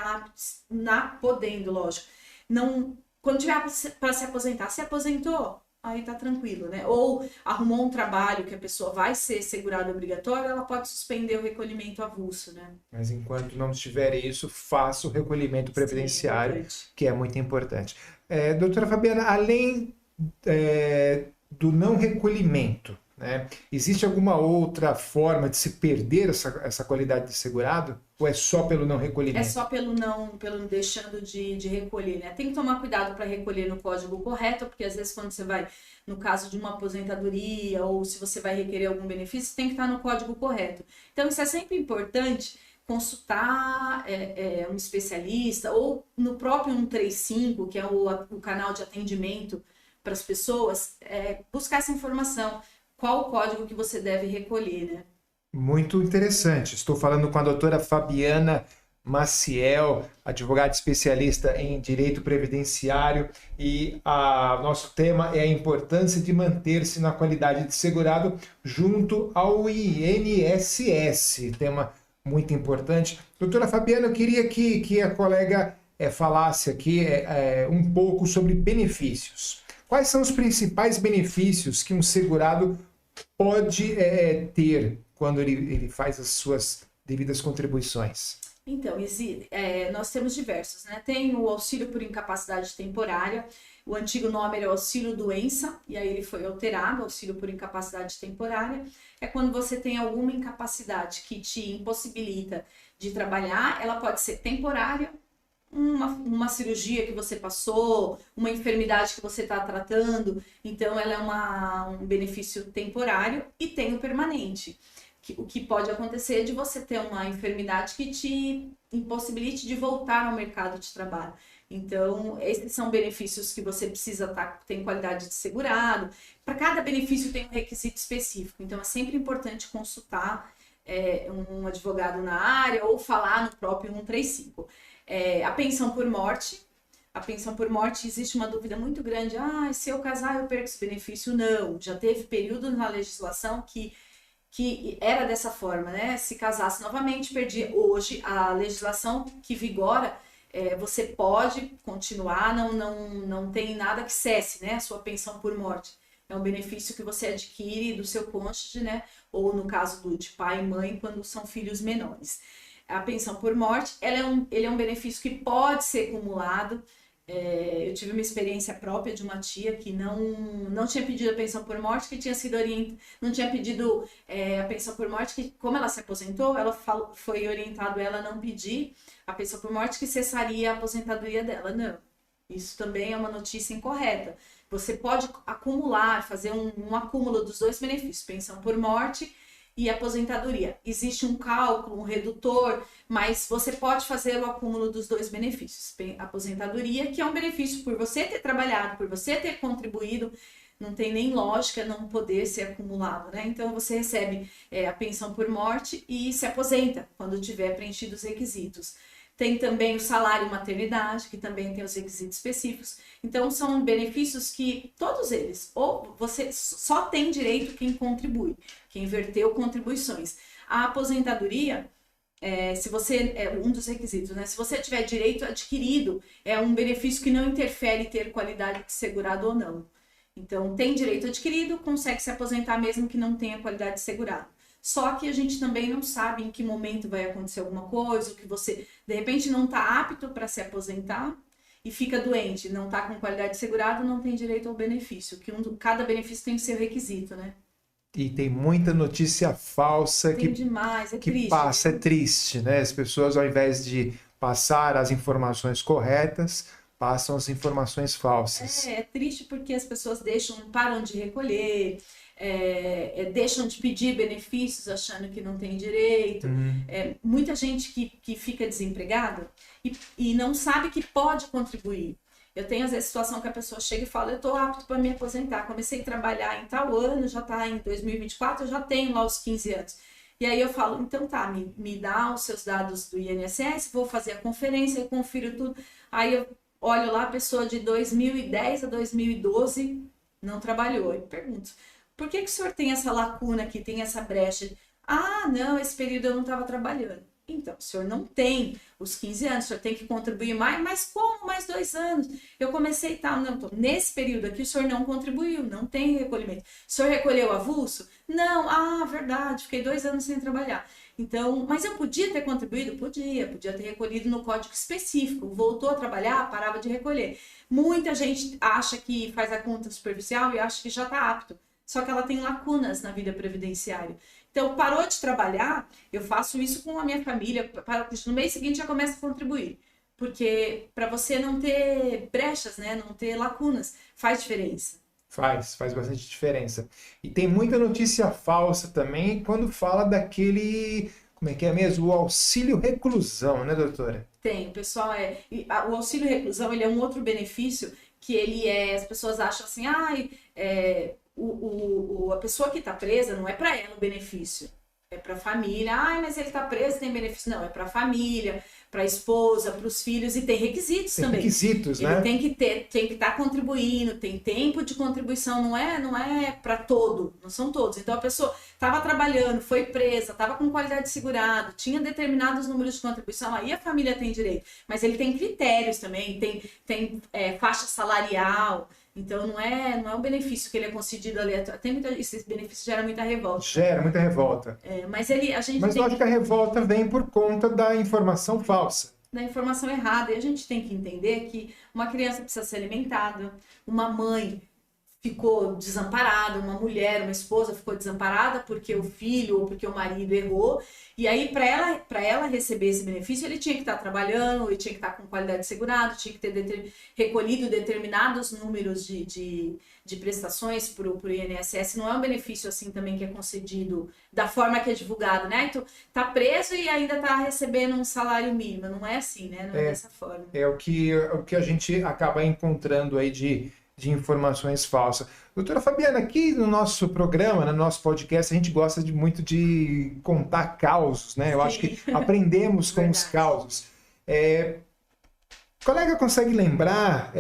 podendo, lógico. Não, quando tiver para se aposentar, se aposentou, aí tá tranquilo, né? Ou arrumou um trabalho que a pessoa vai ser segurada obrigatória, ela pode suspender o recolhimento avulso, né? Mas enquanto não tiver isso, faça o recolhimento previdenciário, que é muito importante. Doutora Fabiana, além do não recolhimento, né? Existe alguma outra forma de se perder essa qualidade de segurado? Ou é só pelo não recolhimento? É só pelo não deixando de recolher, né? Tem que tomar cuidado para recolher no código correto, porque às vezes quando você vai, no caso de uma aposentadoria, ou se você vai requerer algum benefício, tem que estar no código correto. Então isso é sempre importante, consultar um especialista, ou no próprio 135, que é o canal de atendimento para as pessoas, buscar essa informação. Qual o código que você deve recolher, né? Muito interessante. Estou falando com a doutora Fabiana Maciel, advogada especialista em direito previdenciário, e nosso tema é a importância de manter-se na qualidade de segurado junto ao INSS, tema muito importante. Doutora Fabiana, eu queria que a colega falasse aqui um pouco sobre benefícios. Quais são os principais benefícios que um segurado pode ter quando ele faz as suas devidas contribuições? Então, nós temos diversos, né? Tem o auxílio por incapacidade temporária, o antigo nome era auxílio doença, e aí ele foi alterado, auxílio por incapacidade temporária. É quando você tem alguma incapacidade que te impossibilita de trabalhar, ela pode ser temporária uma cirurgia que você passou, uma enfermidade que você está tratando. Então, ela é um benefício temporário e tem o permanente. O que pode acontecer é de você ter uma enfermidade que te impossibilite de voltar ao mercado de trabalho. Então, esses são benefícios que você precisa ter qualidade de segurado. Para cada benefício tem um requisito específico. Então, é sempre importante consultar um advogado na área ou falar no próprio 135. A pensão por morte. A pensão por morte, existe uma dúvida muito grande. Se eu casar, eu perco esse benefício? Não. Já teve período na legislação que era dessa forma, né? Se casasse novamente, perdia. Hoje, a legislação que vigora, você pode continuar, não tem nada que cesse, né? A sua pensão por morte. É um benefício que você adquire do seu cônjuge, né? Ou no caso de pai e mãe, quando são filhos menores. A pensão por morte, ele é um benefício que pode ser acumulado. Eu tive uma experiência própria de uma tia que não tinha pedido a pensão por morte, que tinha sido não tinha pedido a pensão por morte, que como ela se aposentou, foi orientado ela a não pedir a pensão por morte, que cessaria a aposentadoria dela. Não, isso também é uma notícia incorreta. Você pode acumular, fazer um acúmulo dos dois benefícios, pensão por morte e aposentadoria. Existe um cálculo, um redutor, mas você pode fazer o acúmulo dos dois benefícios. Aposentadoria, que é um benefício por você ter trabalhado, por você ter contribuído, não tem nem lógica não poder ser acumulado, né? Então, você recebe a pensão por morte e se aposenta quando tiver preenchido os requisitos. Tem também o salário maternidade, que também tem os requisitos específicos. Então, são benefícios que, todos eles, ou você só tem direito quem contribui, quem verteu contribuições. A aposentadoria, se você, um dos requisitos, né? Se você tiver direito adquirido, é um benefício que não interfere em ter qualidade de segurado ou não. Então, tem direito adquirido, consegue se aposentar mesmo que não tenha qualidade de segurado. Só que a gente também não sabe em que momento vai acontecer alguma coisa, que você, de repente, não está apto para se aposentar e fica doente, não está com qualidade de segurado, não tem direito ao benefício, que cada benefício tem o seu requisito, né? E tem muita notícia falsa tem demais, que triste, passa, é triste, né? As pessoas, ao invés de passar as informações corretas, passam as informações falsas. É triste porque as pessoas param de recolher, deixam de pedir benefícios achando que não tem direito. Muita gente que fica desempregada e não sabe que pode contribuir. Eu tenho às vezes situação que a pessoa chega e fala, eu estou apto para me aposentar, comecei a trabalhar em tal ano, já está em 2024, eu já tenho lá os 15 anos. E aí eu falo, então tá, me dá os seus dados do INSS, vou fazer a conferência, eu confiro tudo. Aí eu olho lá, a pessoa de 2010 a 2012 não trabalhou. Eu pergunto, por que o senhor tem essa lacuna aqui, tem essa brecha? Não, esse período eu não estava trabalhando. Então, o senhor não tem os 15 anos, o senhor tem que contribuir mais, mas como mais 2 anos? Eu comecei tal, não, nesse período aqui o senhor não contribuiu, não tem recolhimento. O senhor recolheu avulso? Não, verdade, fiquei 2 anos sem trabalhar. Então, mas eu podia ter contribuído? Podia ter recolhido no código específico, voltou a trabalhar, parava de recolher. Muita gente acha que faz a conta superficial e acha que já está apto, só que ela tem lacunas na vida previdenciária. Então, parou de trabalhar, eu faço isso com a minha família, no mês seguinte já começa a contribuir. Porque para você não ter brechas, né, não ter lacunas, faz diferença. Faz bastante diferença. E tem muita notícia falsa também quando fala daquele, como é que é mesmo? O auxílio reclusão, né, doutora? Tem, pessoal, o auxílio reclusão, ele é um outro benefício que as pessoas acham assim, a pessoa que está presa não é para ela o benefício, é para a família. Mas ele está preso, tem benefício? Não, é para a família, para a esposa, para os filhos, e tem requisitos também. Requisitos, né? Ele tem que estar contribuindo, tem tempo de contribuição, não é para não são todos. Então a pessoa estava trabalhando, foi presa, estava com qualidade de segurado, tinha determinados números de contribuição, aí a família tem direito, mas ele tem critérios também, tem faixa salarial. Então, não é um benefício que ele é concedido aleatório. Esse benefício gera muita revolta. Gera muita revolta. Mas eu acho que a revolta vem por conta da informação falsa. Da informação errada. E a gente tem que entender que uma criança precisa ser alimentada, uma mãe ficou desamparada, uma mulher, uma esposa ficou desamparada porque o filho ou porque o marido errou, e aí para ela receber esse benefício, ele tinha que estar trabalhando, ele tinha que estar com qualidade assegurada, tinha que ter recolhido determinados números de prestações para o INSS. Não é um benefício assim também que é concedido da forma que é divulgado, né? Então, tá preso e ainda tá recebendo um salário mínimo, não é assim, né? Não é dessa forma. É o que a gente acaba encontrando aí de informações falsas. Doutora Fabiana, aqui no nosso programa, no nosso podcast, a gente gosta muito de contar causos, né? Eu acho que aprendemos com os causos. Colega consegue lembrar,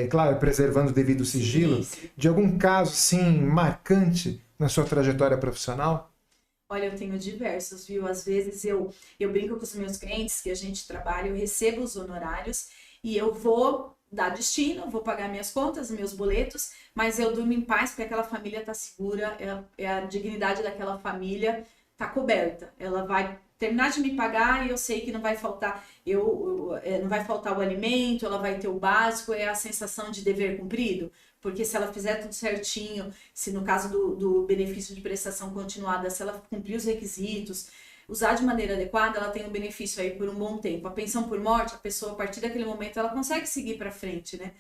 claro, preservando o devido sigilo, de algum caso, assim, marcante na sua trajetória profissional? Olha, eu tenho diversos, viu? Às vezes eu brinco com os meus clientes que a gente trabalha, eu recebo os honorários e eu vou dar destino, vou pagar minhas contas, meus boletos, mas eu durmo em paz porque aquela família está segura, a dignidade daquela família está coberta. Ela vai terminar de me pagar e eu sei que não vai faltar, não vai faltar o alimento, ela vai ter o básico, é a sensação de dever cumprido. Porque se ela fizer tudo certinho, se no caso do benefício de prestação continuada, se ela cumprir os requisitos, usar de maneira adequada, ela tem um benefício aí por um bom tempo. A pensão por morte, a pessoa, a partir daquele momento, ela consegue seguir para frente, né?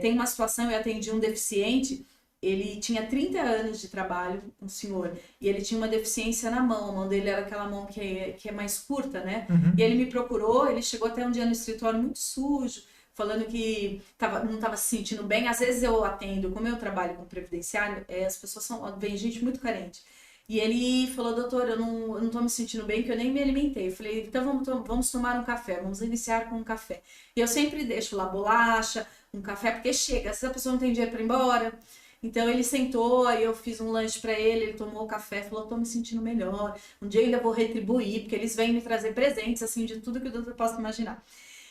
Tem uma situação, eu atendi um deficiente, ele tinha 30 anos de trabalho, um senhor, e ele tinha uma deficiência na mão, a mão dele era aquela mão que é mais curta, né? Uhum. E ele me procurou, ele chegou até um dia no escritório muito sujo, falando que não estava se sentindo bem. Às vezes eu atendo, como eu trabalho com previdenciário, as pessoas vem gente muito carente. E ele falou, doutor, eu não tô me sentindo bem, que eu nem me alimentei. Eu falei, então vamos tomar um café, vamos iniciar com um café. E eu sempre deixo lá bolacha, um café, porque chega, se a pessoa não tem dinheiro para ir embora. Então ele sentou, aí eu fiz um lanche para ele tomou o café, falou, tô me sentindo melhor. Um dia eu ainda vou retribuir, porque eles vêm me trazer presentes, assim, de tudo que o doutor possa imaginar.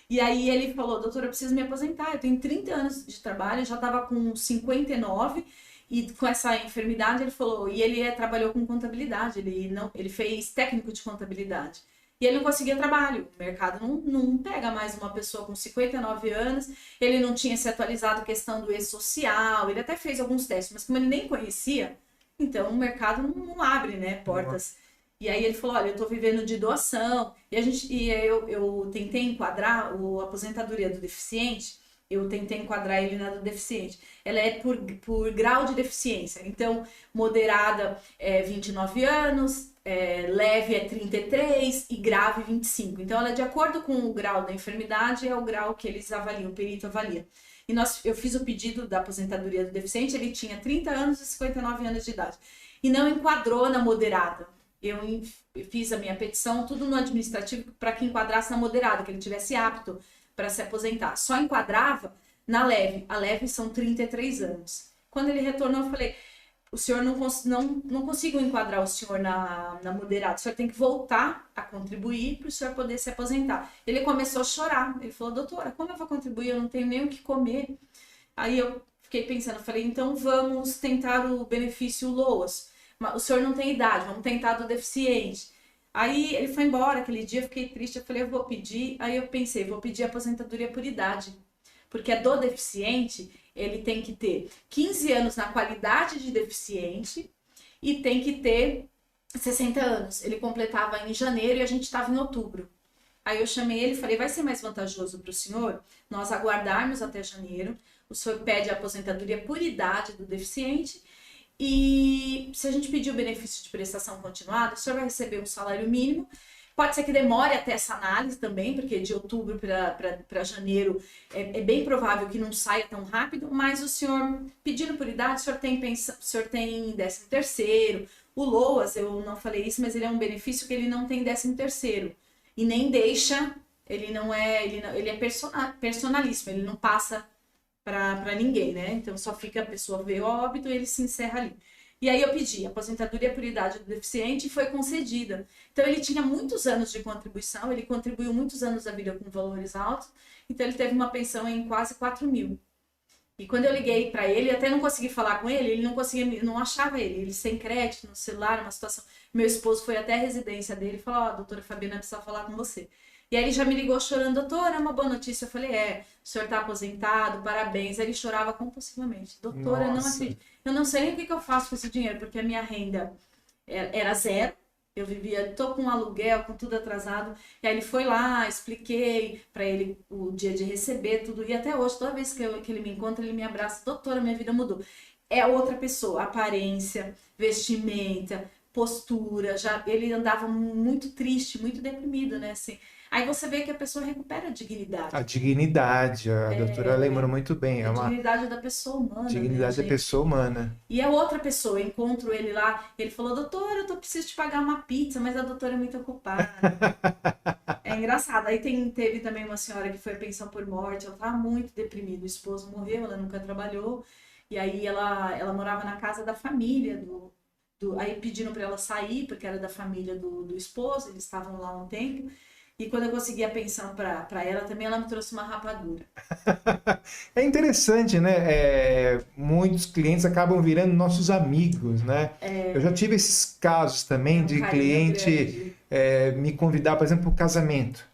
E aí ele falou, doutora, eu preciso me aposentar, eu tenho 30 anos de trabalho, eu já estava com 59 e com essa enfermidade ele falou, e ele trabalhou com contabilidade, ele fez técnico de contabilidade. E ele não conseguia trabalho, o mercado não pega mais uma pessoa com 59 anos, ele não tinha se atualizado a questão do e-social, ele até fez alguns testes, mas como ele nem conhecia, então o mercado não abre, né, portas. E aí ele falou, olha, eu tô vivendo de doação. E eu tentei enquadrar a aposentadoria do deficiente, eu tentei enquadrar ele na do deficiente. Ela é por grau de deficiência. Então, moderada é 29 anos, leve é 33 e grave 25. Então, ela é de acordo com o grau da enfermidade, é o grau que eles avaliam, o perito avalia. E eu fiz o pedido da aposentadoria do deficiente, ele tinha 30 anos e 59 anos de idade. E não enquadrou na moderada. Eu fiz a minha petição, tudo no administrativo, para que enquadrasse na moderada, que ele tivesse apto para se aposentar. Só enquadrava na leve. A leve são 33 anos. Quando ele retornou, eu falei, o senhor não consigo enquadrar o senhor na moderada, o senhor tem que voltar a contribuir para o senhor poder se aposentar. Ele começou a chorar, ele falou, doutora, como eu vou contribuir? Eu não tenho nem o que comer. Aí eu fiquei pensando, falei, então vamos tentar o benefício LOAS. O senhor não tem idade, vamos tentar do deficiente. Aí ele foi embora aquele dia, eu fiquei triste, eu falei, eu vou pedir. Aí eu pensei, vou pedir aposentadoria por idade. Porque a do deficiente, ele tem que ter 15 anos na qualidade de deficiente e tem que ter 60 anos. Ele completava em janeiro e a gente estava em outubro. Aí eu chamei ele e falei, vai ser mais vantajoso para o senhor nós aguardarmos até janeiro. O senhor pede a aposentadoria por idade do deficiente. E se a gente pedir o benefício de prestação continuada, o senhor vai receber um salário mínimo. Pode ser que demore até essa análise também, porque de outubro para janeiro é bem provável que não saia tão rápido, mas o senhor, pedindo por idade, o senhor tem 13º. O LOAS, eu não falei isso, mas ele é um benefício que ele não tem 13º. E nem deixa, ele é personalíssimo, ele não passa para ninguém, né? Então só fica a pessoa ver óbito e ele se encerra ali. E aí eu pedi aposentadoria por idade do deficiente e foi concedida. Então ele tinha muitos anos de contribuição, ele contribuiu muitos anos da vida com valores altos, então ele teve uma pensão em quase 4 mil. E quando eu liguei para ele, até não consegui falar com ele, não conseguia, não achava ele sem crédito no celular, uma situação. Meu esposo foi até a residência dele e falou, doutora Fabiana, precisa falar com você. E aí ele já me ligou chorando, doutora, é uma boa notícia. Eu falei, o senhor tá aposentado, parabéns. Aí ele chorava compulsivamente. Doutora, eu não Nossa. acredito. Eu não sei nem o que eu faço com esse dinheiro, porque a minha renda era zero. Eu vivia, tô com aluguel, com tudo atrasado. E aí ele foi lá, expliquei para ele o dia de receber tudo. E até hoje, toda vez que ele me encontra, ele me abraça. Doutora, minha vida mudou. É outra pessoa, aparência, vestimenta, postura. Já ele andava muito triste, muito deprimido, né? Assim. Aí você vê que a pessoa recupera a dignidade. A dignidade, a doutora lembra muito bem. É A uma dignidade da pessoa humana, dignidade né, da gente? pessoa humana. E a outra pessoa, eu encontro ele lá, ele falou, doutora, preciso te pagar uma pizza, mas a doutora é muito ocupada. É engraçado. Aí teve também uma senhora que foi à pensão por morte, ela estava muito deprimida, o esposo morreu, ela nunca trabalhou, e aí ela morava na casa da família, aí pediram para ela sair, porque era da família do esposo, eles estavam lá há um tempo, e quando eu consegui a pensão para ela também, ela me trouxe uma rapadura. É interessante, né? Muitos clientes acabam virando nossos amigos, né? Eu já tive esses casos também de cliente me convidar, por exemplo, para o casamento.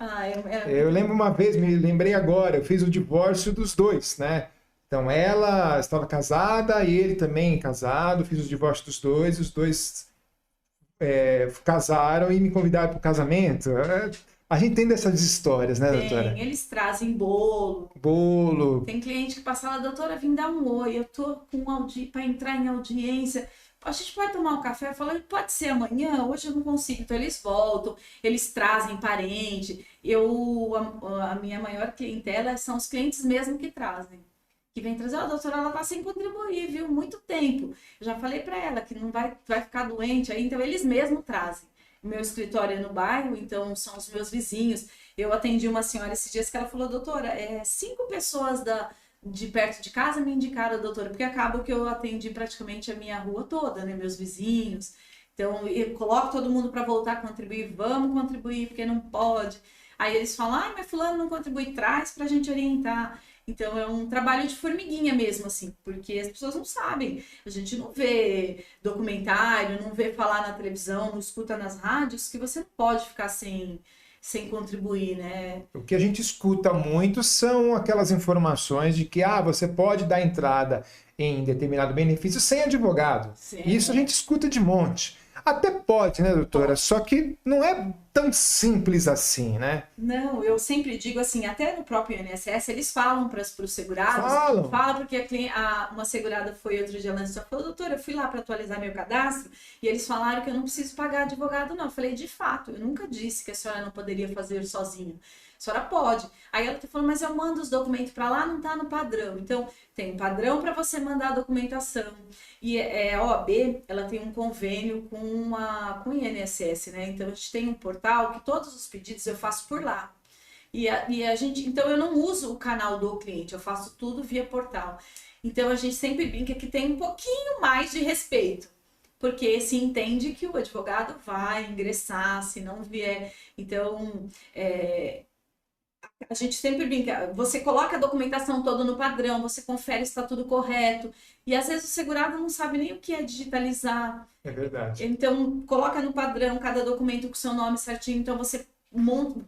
Eu lembro uma vez, me lembrei agora, eu fiz o divórcio dos dois, né? Então ela estava casada e ele também casado, fiz o divórcio dos dois, os dois casaram e me convidaram para o casamento. A gente tem dessas histórias, né, doutora? Eles trazem bolo. Bolo. Tem cliente que passa lá, doutora, vim dar um oi, eu tô para entrar em audiência. A gente pode tomar um café? Eu falo, pode ser amanhã, hoje eu não consigo. Então eles voltam, eles trazem parente. A minha maior clientela são os clientes mesmo que trazem. Que vem trazer, a doutora, ela tá sem contribuir, viu? Muito tempo. Eu já falei para ela que não vai ficar doente aí, então eles mesmo trazem. O meu escritório é no bairro, então são os meus vizinhos. Eu atendi uma senhora esses dias que ela falou, doutora, 5 pessoas de perto de casa me indicaram a doutora, porque acaba que eu atendi praticamente a minha rua toda, né, meus vizinhos. Então, eu coloco todo mundo para voltar a contribuir, vamos contribuir, porque não pode. Aí eles falam, mas fulano não contribui, traz pra gente orientar. Então, é um trabalho de formiguinha mesmo, assim, porque as pessoas não sabem. A gente não vê documentário, não vê falar na televisão, não escuta nas rádios, que você não pode ficar sem contribuir, né? O que a gente escuta muito são aquelas informações de que você pode dar entrada em determinado benefício sem advogado. Sim. Isso a gente escuta de monte. Até pode, né, doutora? Pode. Só que não é tão simples assim, né? Não, eu sempre digo assim, até no próprio INSS, eles falam para os segurados, fala porque uma segurada foi outro dia lá e falou, doutora, eu fui lá para atualizar meu cadastro e eles falaram que eu não preciso pagar advogado, não. Eu falei, de fato, eu nunca disse que a senhora não poderia fazer sozinha. A senhora pode. Aí ela falou, mas eu mando os documentos para lá, não tá no padrão. Então, tem um padrão para você mandar a documentação. E a OAB, ela tem um convênio com o INSS, né? Então, a gente tem um portal que todos os pedidos eu faço por lá. E a gente, então, eu não uso o canal do cliente, eu faço tudo via portal. Então, a gente sempre brinca que tem um pouquinho mais de respeito. Porque se entende que o advogado vai ingressar, se não vier. Então, a gente sempre brinca, você coloca a documentação toda no padrão, você confere se está tudo correto. E às vezes o segurado não sabe nem o que é digitalizar. É verdade. Então, coloca no padrão cada documento com seu nome certinho. Então, você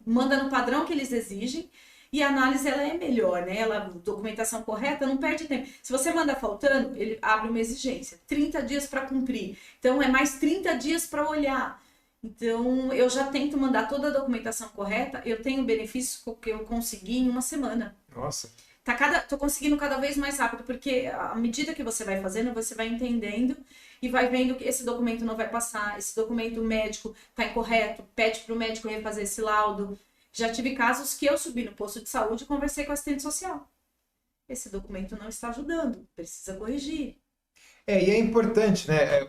manda no padrão que eles exigem. E a análise ela é melhor, né? Documentação correta, não perde tempo. Se você manda faltando, ele abre uma exigência. 30 dias para cumprir. Então, é mais 30 dias para olhar. Então, eu já tento mandar toda a documentação correta. Eu tenho benefícios que eu consegui em uma semana. Nossa. Tô conseguindo cada vez mais rápido, porque à medida que você vai fazendo, você vai entendendo e vai vendo que esse documento não vai passar, esse documento médico está incorreto, pede para o médico refazer esse laudo. Já tive casos que eu subi no posto de saúde e conversei com o assistente social. Esse documento não está ajudando, precisa corrigir. E é importante, né?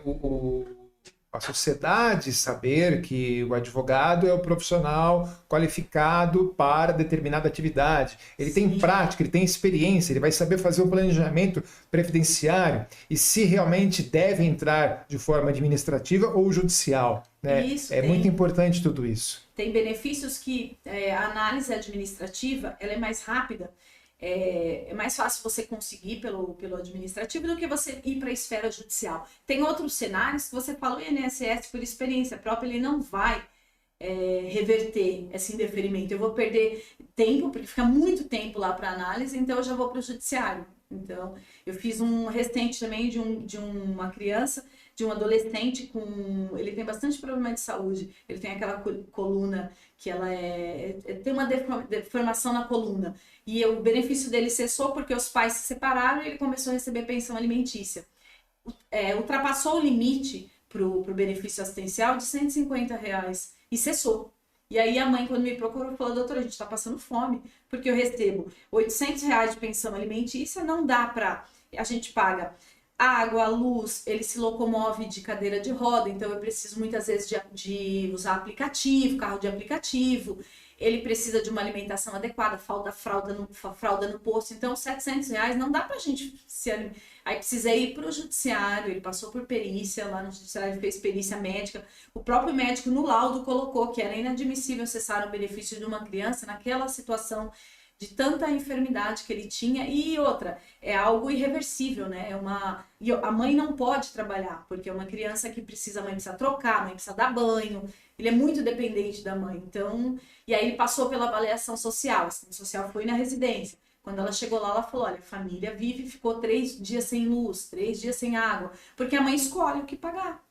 A sociedade saber que o advogado é o profissional qualificado para determinada atividade. Ele tem prática, ele tem experiência, ele vai saber fazer o planejamento previdenciário e se realmente deve entrar de forma administrativa ou judicial. Né? Isso, muito importante tudo isso. Tem benefícios que a análise administrativa ela é mais rápida. É mais fácil você conseguir pelo administrativo do que você ir para a esfera judicial. Tem outros cenários que você fala, o INSS, por experiência própria, ele não vai reverter esse indeferimento. Eu vou perder tempo, porque fica muito tempo lá para análise, então eu já vou para o judiciário. Então, eu fiz um recente também de uma criança, de um adolescente ele tem bastante problema de saúde. Ele tem aquela coluna que ela tem uma deformação na coluna. E o benefício dele cessou porque os pais se separaram e ele começou a receber pensão alimentícia. Ultrapassou o limite para o benefício assistencial de R$ 150 e cessou. E aí a mãe, quando me procurou, falou: doutora, a gente está passando fome, porque eu recebo R$ 800 de pensão alimentícia, não dá para... A gente paga água, luz, ele se locomove de cadeira de roda, então eu preciso muitas vezes de usar aplicativo, carro de aplicativo, ele precisa de uma alimentação adequada, fralda no posto, então R$ 700 não dá pra gente Aí precisei ir pro judiciário, ele passou por perícia, lá no judiciário ele fez perícia médica, o próprio médico no laudo colocou que era inadmissível cessar o benefício de uma criança naquela situação de tanta enfermidade que ele tinha. E outra, é algo irreversível, né? A mãe não pode trabalhar, porque é uma criança que a mãe precisa trocar, a mãe precisa dar banho, ele é muito dependente da mãe. Então, e aí ele passou pela avaliação social, a assistente social foi na residência. Quando ela chegou lá, ela falou: olha, a família ficou 3 dias sem luz, 3 dias sem água, porque a mãe escolhe o que pagar.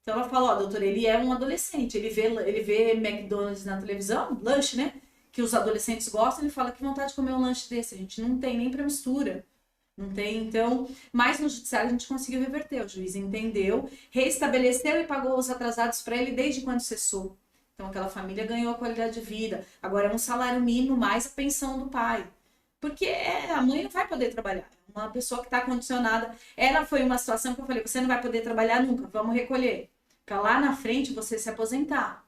Então ela falou: ó, doutora, ele é um adolescente, ele vê McDonald's na televisão, lanche, né? Que os adolescentes gostam, ele fala: que vontade de comer um lanche desse, a gente não tem nem para mistura, não tem. Então, mas no judiciário a gente conseguiu reverter, o juiz entendeu, reestabeleceu e pagou os atrasados para ele desde quando cessou. Então aquela família ganhou a qualidade de vida, agora é um salário mínimo mais a pensão do pai, porque a mãe não vai poder trabalhar, uma pessoa que está condicionada. Ela foi uma situação que eu falei: você não vai poder trabalhar nunca, vamos recolher, para lá na frente você se aposentar.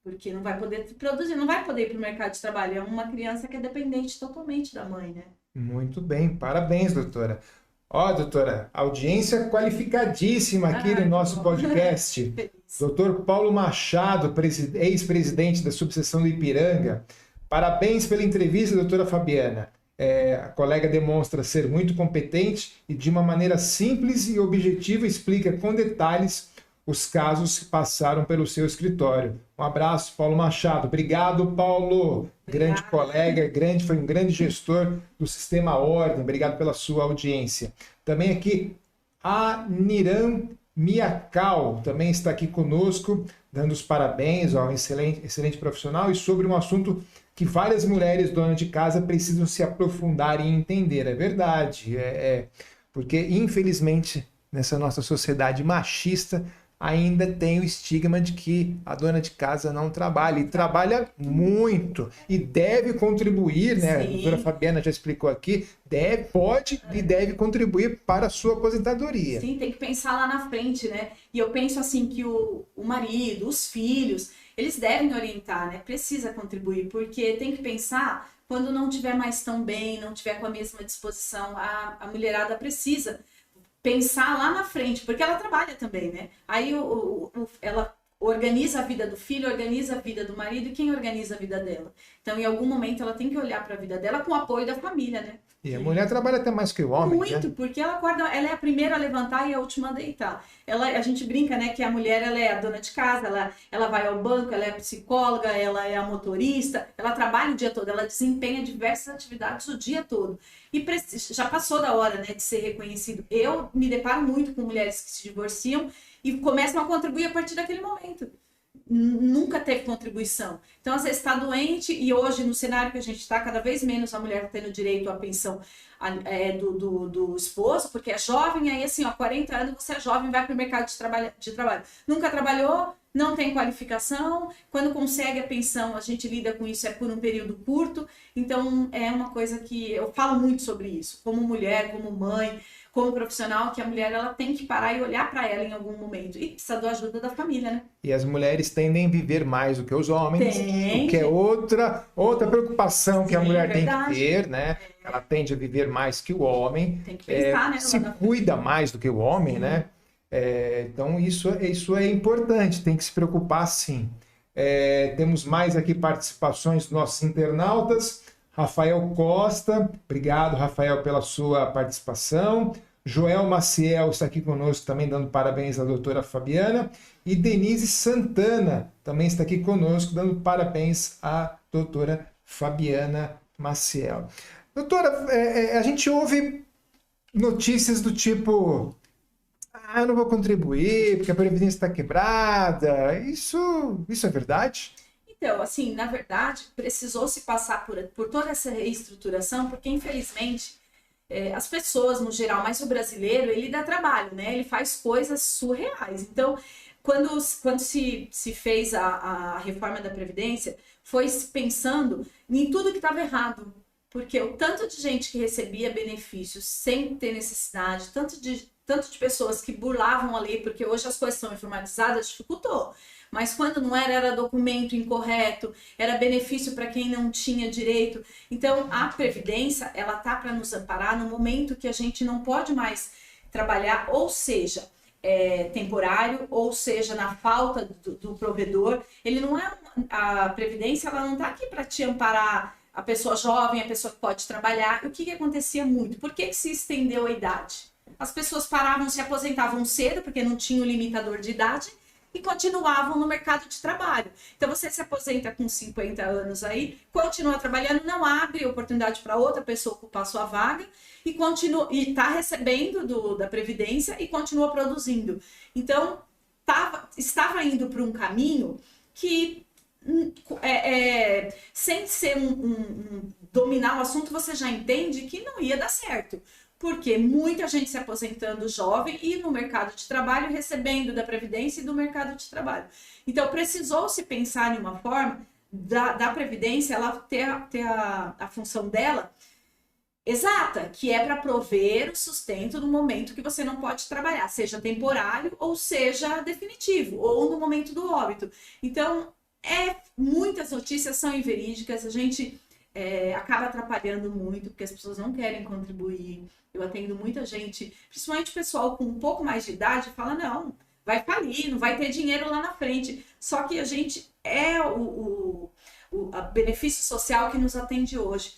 Porque não vai poder produzir, não vai poder ir para o mercado de trabalho. É uma criança que é dependente totalmente da mãe, né? Muito bem, parabéns, doutora. Ó, doutora, audiência qualificadíssima aqui no nosso podcast. Doutor Paulo Machado, ex-presidente da subseção do Ipiranga. Parabéns pela entrevista, doutora Fabiana. A colega demonstra ser muito competente e, de uma maneira simples e objetiva, explica com detalhes os casos que passaram pelo seu escritório. Um abraço, Paulo Machado. Obrigado, Paulo. Grande colega, foi um grande gestor do Sistema Ordem. Obrigado pela sua audiência. Também aqui, a Niran Miacal também está aqui conosco, dando os parabéns ao excelente profissional e sobre um assunto que várias mulheres donas de casa precisam se aprofundar e entender. É verdade, porque infelizmente nessa nossa sociedade machista ainda tem o estigma de que a dona de casa não trabalha, e trabalha muito, e deve contribuir, né? A doutora Fabiana já explicou aqui, pode e deve contribuir para a sua aposentadoria. Sim, tem que pensar lá na frente, né? E eu penso assim que o marido, os filhos, eles devem orientar, né? Precisa contribuir, porque tem que pensar quando não tiver mais tão bem, não tiver com a mesma disposição, a mulherada precisa pensar lá na frente, porque ela trabalha também, né? Aí ela organiza a vida do filho, organiza a vida do marido, e quem organiza a vida dela? Então, em algum momento, ela tem que olhar para a vida dela com o apoio da família, né? E a mulher trabalha até mais que o homem, muito, né? Porque ela é a primeira a levantar e a última a deitar. A gente brinca, né, que a mulher, ela é a dona de casa, ela vai ao banco, ela é a psicóloga, ela é a motorista, ela trabalha o dia todo, ela desempenha diversas atividades o dia todo. E já passou da hora, né, de ser reconhecido. Eu me deparo muito com mulheres que se divorciam e começam a contribuir a partir daquele momento. Nunca teve contribuição. Então, às vezes está doente, e hoje, no cenário que a gente está, cada vez menos a mulher tendo direito à pensão do esposo, porque é jovem, aí assim, 40 anos, você é jovem, vai para o mercado de trabalho. Nunca trabalhou, não tem qualificação, quando consegue a pensão, a gente lida com isso, por um período curto. Então, é uma coisa que eu falo muito sobre isso, como mulher, como mãe, como profissional, que a mulher ela tem que parar e olhar para ela em algum momento. E precisa da ajuda da família, né? E as mulheres tendem a viver mais do que os homens, o que é outra preocupação que a mulher tem que ter, né? Ela tende a viver mais que o homem. Tem que pensar, né? Se cuida mais do que o homem, né? Então, isso é importante, tem que se preocupar sim. Temos mais aqui participações dos nossos internautas. Rafael Costa, obrigado, Rafael, pela sua participação. Joel Maciel está aqui conosco também, dando parabéns à doutora Fabiana. E Denise Santana também está aqui conosco, dando parabéns à doutora Fabiana Maciel. Doutora, a gente ouve notícias do tipo: eu não vou contribuir porque a Previdência está quebrada. Isso é verdade? Então, assim, na verdade, precisou se passar por toda essa reestruturação, porque infelizmente as pessoas no geral, mas o brasileiro, ele dá trabalho, né? Ele faz coisas surreais. Então, quando se fez a reforma da Previdência, foi se pensando em tudo que estava errado. Porque o tanto de gente que recebia benefícios sem ter necessidade, tanto de pessoas que burlavam a lei, porque hoje as coisas são informatizadas, dificultou. Mas quando não era documento incorreto, era benefício para quem não tinha direito. Então, a Previdência, ela tá para nos amparar no momento que a gente não pode mais trabalhar, ou seja, temporário, ou seja, na falta do provedor. A Previdência, ela não está aqui para te amparar a pessoa jovem, a pessoa que pode trabalhar. O que acontecia muito? Por que se estendeu a idade? As pessoas se aposentavam cedo, porque não tinha o limitador de idade, e continuavam no mercado de trabalho. Então, você se aposenta com 50 anos aí, continua trabalhando, não abre oportunidade para outra pessoa ocupar sua vaga e está recebendo da Previdência e continua produzindo. Então, estava indo para um caminho que, sem ser dominar o assunto, você já entende que não ia dar certo. Porque muita gente se aposentando jovem e no mercado de trabalho recebendo da Previdência e do mercado de trabalho. Então, precisou se pensar em uma forma da Previdência ela ter a função dela exata, que é para prover o sustento no momento que você não pode trabalhar, seja temporário ou seja definitivo, ou no momento do óbito. Então, muitas notícias são inverídicas, a gente acaba atrapalhando muito, porque as pessoas não querem contribuir. Eu atendo muita gente, principalmente pessoal com um pouco mais de idade, fala: não, vai falir, não vai ter dinheiro lá na frente. Só que a gente o benefício social que nos atende hoje,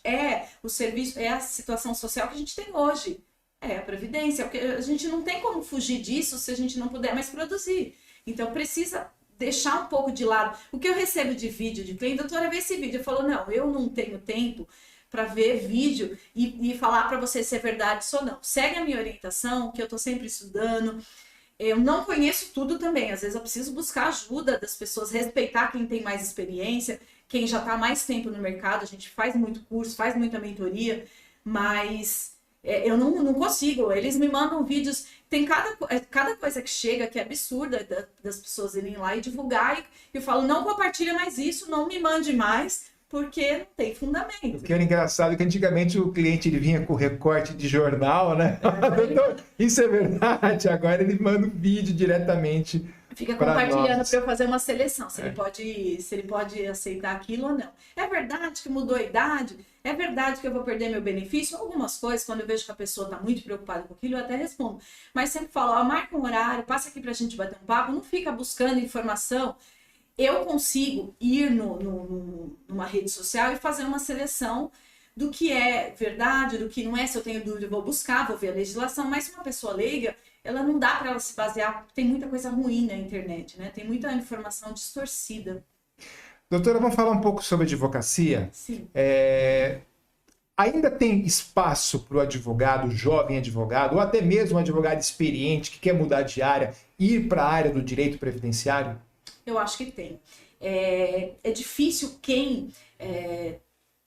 o serviço, a situação social que a gente tem hoje, a Previdência, porque a gente não tem como fugir disso se a gente não puder mais produzir. Então precisa deixar um pouco de lado. O que eu recebo de vídeo de cliente: doutora, vê esse vídeo. Eu falo: não, eu não tenho tempo para ver vídeo e falar para você se é verdade ou não. Segue a minha orientação, que eu estou sempre estudando. Eu não conheço tudo também. Às vezes eu preciso buscar ajuda das pessoas, respeitar quem tem mais experiência, quem já está mais tempo no mercado. A gente faz muito curso, faz muita mentoria, mas eu não consigo. Eles me mandam vídeos. Tem cada coisa que chega que é absurda das pessoas irem lá e divulgar. E eu falo: não compartilha mais isso, não me mande mais, porque não tem fundamento. O que era engraçado é que antigamente o cliente ele vinha com recorte de jornal, né? Então, isso é verdade. Agora ele manda um vídeo diretamente. Fica compartilhando para eu fazer uma seleção, se ele pode aceitar aquilo ou não. É verdade que mudou a idade? É verdade que eu vou perder meu benefício? Algumas coisas, quando eu vejo que a pessoa está muito preocupada com aquilo, eu até respondo. Mas sempre falo: marca um horário, passa aqui para a gente bater um papo, não fica buscando informação. Eu consigo ir numa rede social e fazer uma seleção do que é verdade, do que não é. Se eu tenho dúvida, eu vou buscar, vou ver a legislação. Mas se uma pessoa leiga, ela não dá para ela se basear. Tem muita coisa ruim na internet, né? Tem muita informação distorcida. Doutora, vamos falar um pouco sobre advocacia? Sim. Ainda tem espaço para o advogado, jovem advogado, ou até mesmo um advogado experiente que quer mudar de área, ir para a área do direito previdenciário? Eu acho que tem. É difícil quem,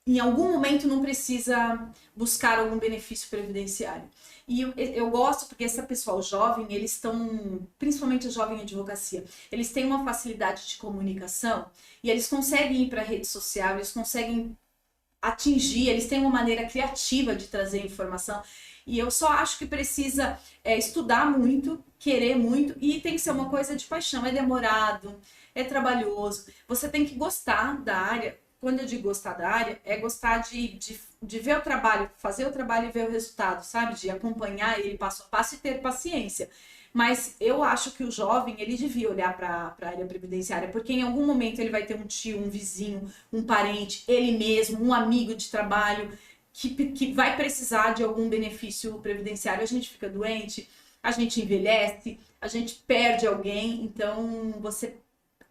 em algum momento, não precisa buscar algum benefício previdenciário. E eu gosto porque esse pessoal jovem, eles estão, principalmente a jovem advocacia, eles têm uma facilidade de comunicação e eles conseguem ir para a rede social, eles conseguem atingir, eles têm uma maneira criativa de trazer informação. E eu só acho que precisa estudar muito, querer muito, e tem que ser uma coisa de paixão. É demorado, é trabalhoso, você tem que gostar da área. Quando eu digo gostar da área, é gostar de ver o trabalho, fazer o trabalho e ver o resultado, sabe? De acompanhar ele passo a passo e ter paciência. Mas eu acho que o jovem, ele devia olhar para a área previdenciária, porque em algum momento ele vai ter um tio, um vizinho, um parente, ele mesmo, um amigo de trabalho, que vai precisar de algum benefício previdenciário, a gente fica doente, a gente envelhece, a gente perde alguém, então você,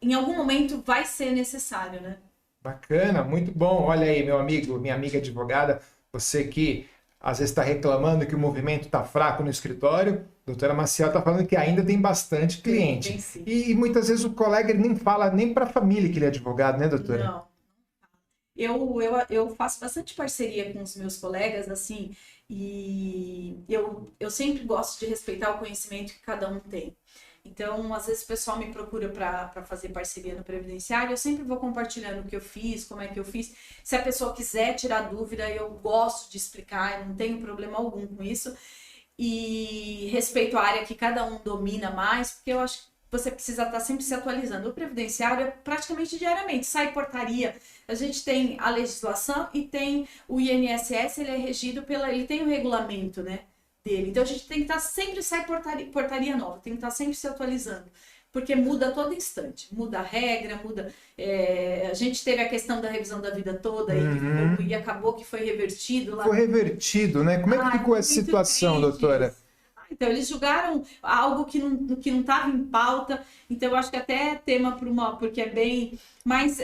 em algum momento, vai ser necessário, né? Bacana, muito bom. Olha aí, meu amigo, minha amiga advogada, você que às vezes está reclamando que o movimento está fraco no escritório, a doutora Maciel está falando que ainda tem bastante cliente. Tem sim. E muitas vezes o colega ele nem fala nem para a família que ele é advogado, né, doutora? Não. Eu faço bastante parceria com os meus colegas, assim, e eu sempre gosto de respeitar o conhecimento que cada um tem. Então, às vezes o pessoal me procura para fazer parceria no previdenciário, eu sempre vou compartilhando o que eu fiz, como é que eu fiz. Se a pessoa quiser tirar dúvida, eu gosto de explicar, eu não tenho problema algum com isso. E respeito a área que cada um domina mais, porque eu acho que você precisa estar sempre se atualizando. O previdenciário é praticamente diariamente, sai portaria. A gente tem a legislação e tem o INSS, ele é regido ele tem o regulamento, né, dele. Então a gente tem que estar sempre, sai portaria nova, tem que estar sempre se atualizando. Porque muda a todo instante, muda a regra, muda... a gente teve a questão da revisão da vida toda e acabou que foi revertido lá. Foi revertido, né? Como é que ficou essa situação, doutora? Então, eles julgaram algo que não estava em pauta, então eu acho que até é tema porque é bem... Mas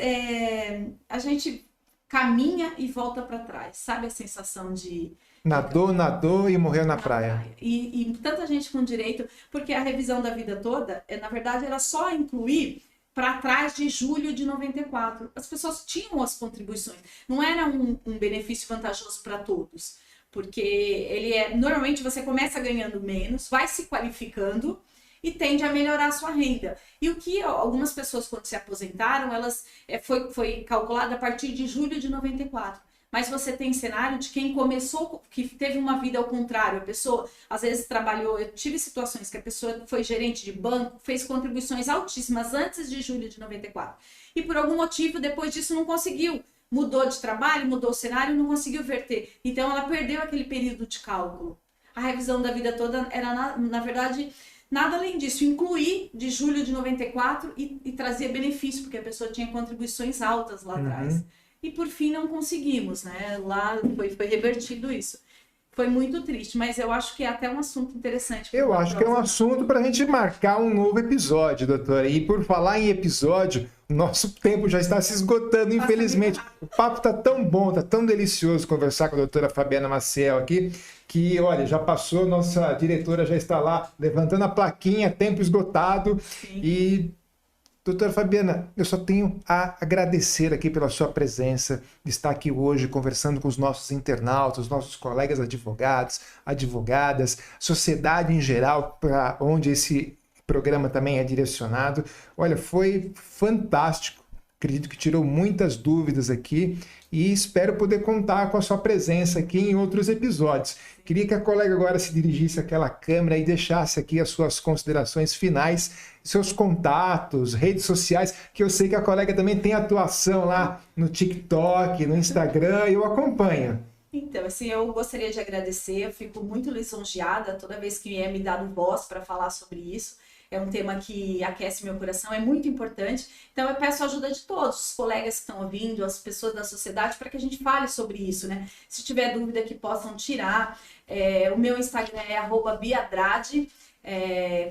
a gente caminha e volta para trás, sabe a sensação de... Nadou e morreu na praia. E tanta gente com direito, porque a revisão da vida toda, na verdade, era só incluir para trás de julho de 94. As pessoas tinham as contribuições, não era um benefício vantajoso para todos, porque normalmente você começa ganhando menos, vai se qualificando e tende a melhorar a sua renda. E o que algumas pessoas, quando se aposentaram, elas foi calculado a partir de julho de 94. Mas você tem cenário de quem começou, que teve uma vida ao contrário. A pessoa, às vezes, trabalhou... Eu tive situações que a pessoa foi gerente de banco, fez contribuições altíssimas antes de julho de 94. E, por algum motivo, depois disso, não conseguiu. Mudou de trabalho, mudou o cenário, não conseguiu verter. Então, ela perdeu aquele período de cálculo. A revisão da vida toda era, na verdade... Nada além disso, incluir de julho de 94 e trazia benefício, porque a pessoa tinha contribuições altas lá atrás. E por fim não conseguimos, né? Lá foi revertido isso. Foi muito triste, mas eu acho que é até um assunto interessante. Eu acho que é um assunto para a gente marcar um novo episódio, doutora. E por falar em episódio, nosso tempo já está se esgotando, infelizmente. O papo está tão bom, está tão delicioso conversar com a doutora Fabiana Maciel aqui, que, olha, já passou, nossa diretora já está lá levantando a plaquinha, tempo esgotado. Sim. E... doutora Fabiana, eu só tenho a agradecer aqui pela sua presença, de estar aqui hoje conversando com os nossos internautas, os nossos colegas advogados, advogadas, sociedade em geral, para onde esse programa também é direcionado. Olha, foi fantástico, acredito que tirou muitas dúvidas aqui e espero poder contar com a sua presença aqui em outros episódios. Queria que a colega agora se dirigisse àquela câmera e deixasse aqui as suas considerações finais, seus contatos, redes sociais, que eu sei que a colega também tem atuação lá no TikTok, no Instagram, e eu acompanho. Então, assim, eu gostaria de agradecer, eu fico muito lisonjeada toda vez que é me dado voz para falar sobre isso. É um tema que aquece meu coração, é muito importante. Então, eu peço a ajuda de todos, os colegas que estão ouvindo, as pessoas da sociedade, para que a gente fale sobre isso, né? Se tiver dúvida que possam tirar. O meu Instagram é @biadrade.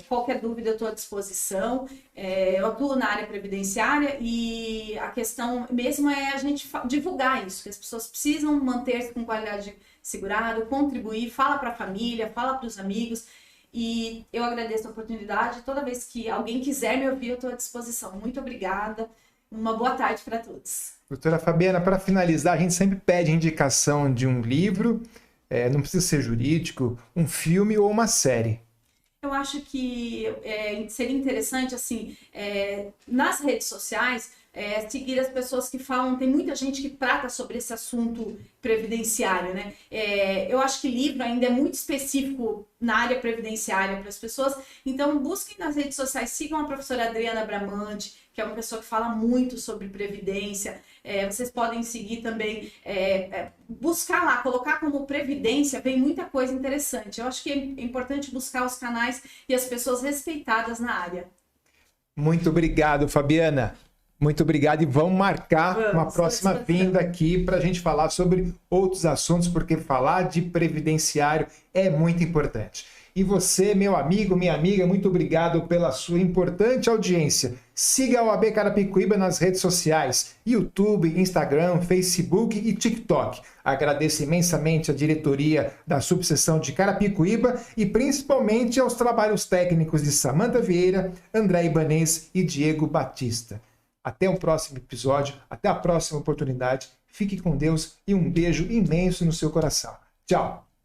Qualquer dúvida eu estou à disposição. Eu atuo na área previdenciária e a questão mesmo é a gente divulgar isso, que as pessoas precisam manter-se com qualidade de segurado, contribuir, fala para a família, fala para os amigos. E eu agradeço a oportunidade. Toda vez que alguém quiser me ouvir, eu estou à disposição. Muito obrigada. Uma boa tarde para todos. Doutora Fabiana, para finalizar, a gente sempre pede indicação de um livro, não precisa ser jurídico, um filme ou uma série. Eu acho que seria interessante, assim, nas redes sociais, seguir as pessoas que falam, tem muita gente que trata sobre esse assunto previdenciário, né? Eu acho que livro ainda é muito específico na área previdenciária para as pessoas, então busquem nas redes sociais, sigam a professora Adriana Bramante, que é uma pessoa que fala muito sobre previdência. Vocês podem seguir também, buscar lá, colocar como previdência, vem muita coisa interessante. Eu acho que é importante buscar os canais e as pessoas respeitadas na área. Muito obrigado, Fabiana. Muito obrigado e vamos marcar uma próxima vinda aqui para a gente falar sobre outros assuntos, porque falar de previdenciário é muito importante. E você, meu amigo, minha amiga, muito obrigado pela sua importante audiência. Siga a OAB Carapicuíba nas redes sociais, YouTube, Instagram, Facebook e TikTok. Agradeço imensamente a diretoria da subseção de Carapicuíba e principalmente aos trabalhos técnicos de Samanta Vieira, André Ibanez e Diego Batista. Até o próximo episódio, até a próxima oportunidade. Fique com Deus e um beijo imenso no seu coração. Tchau!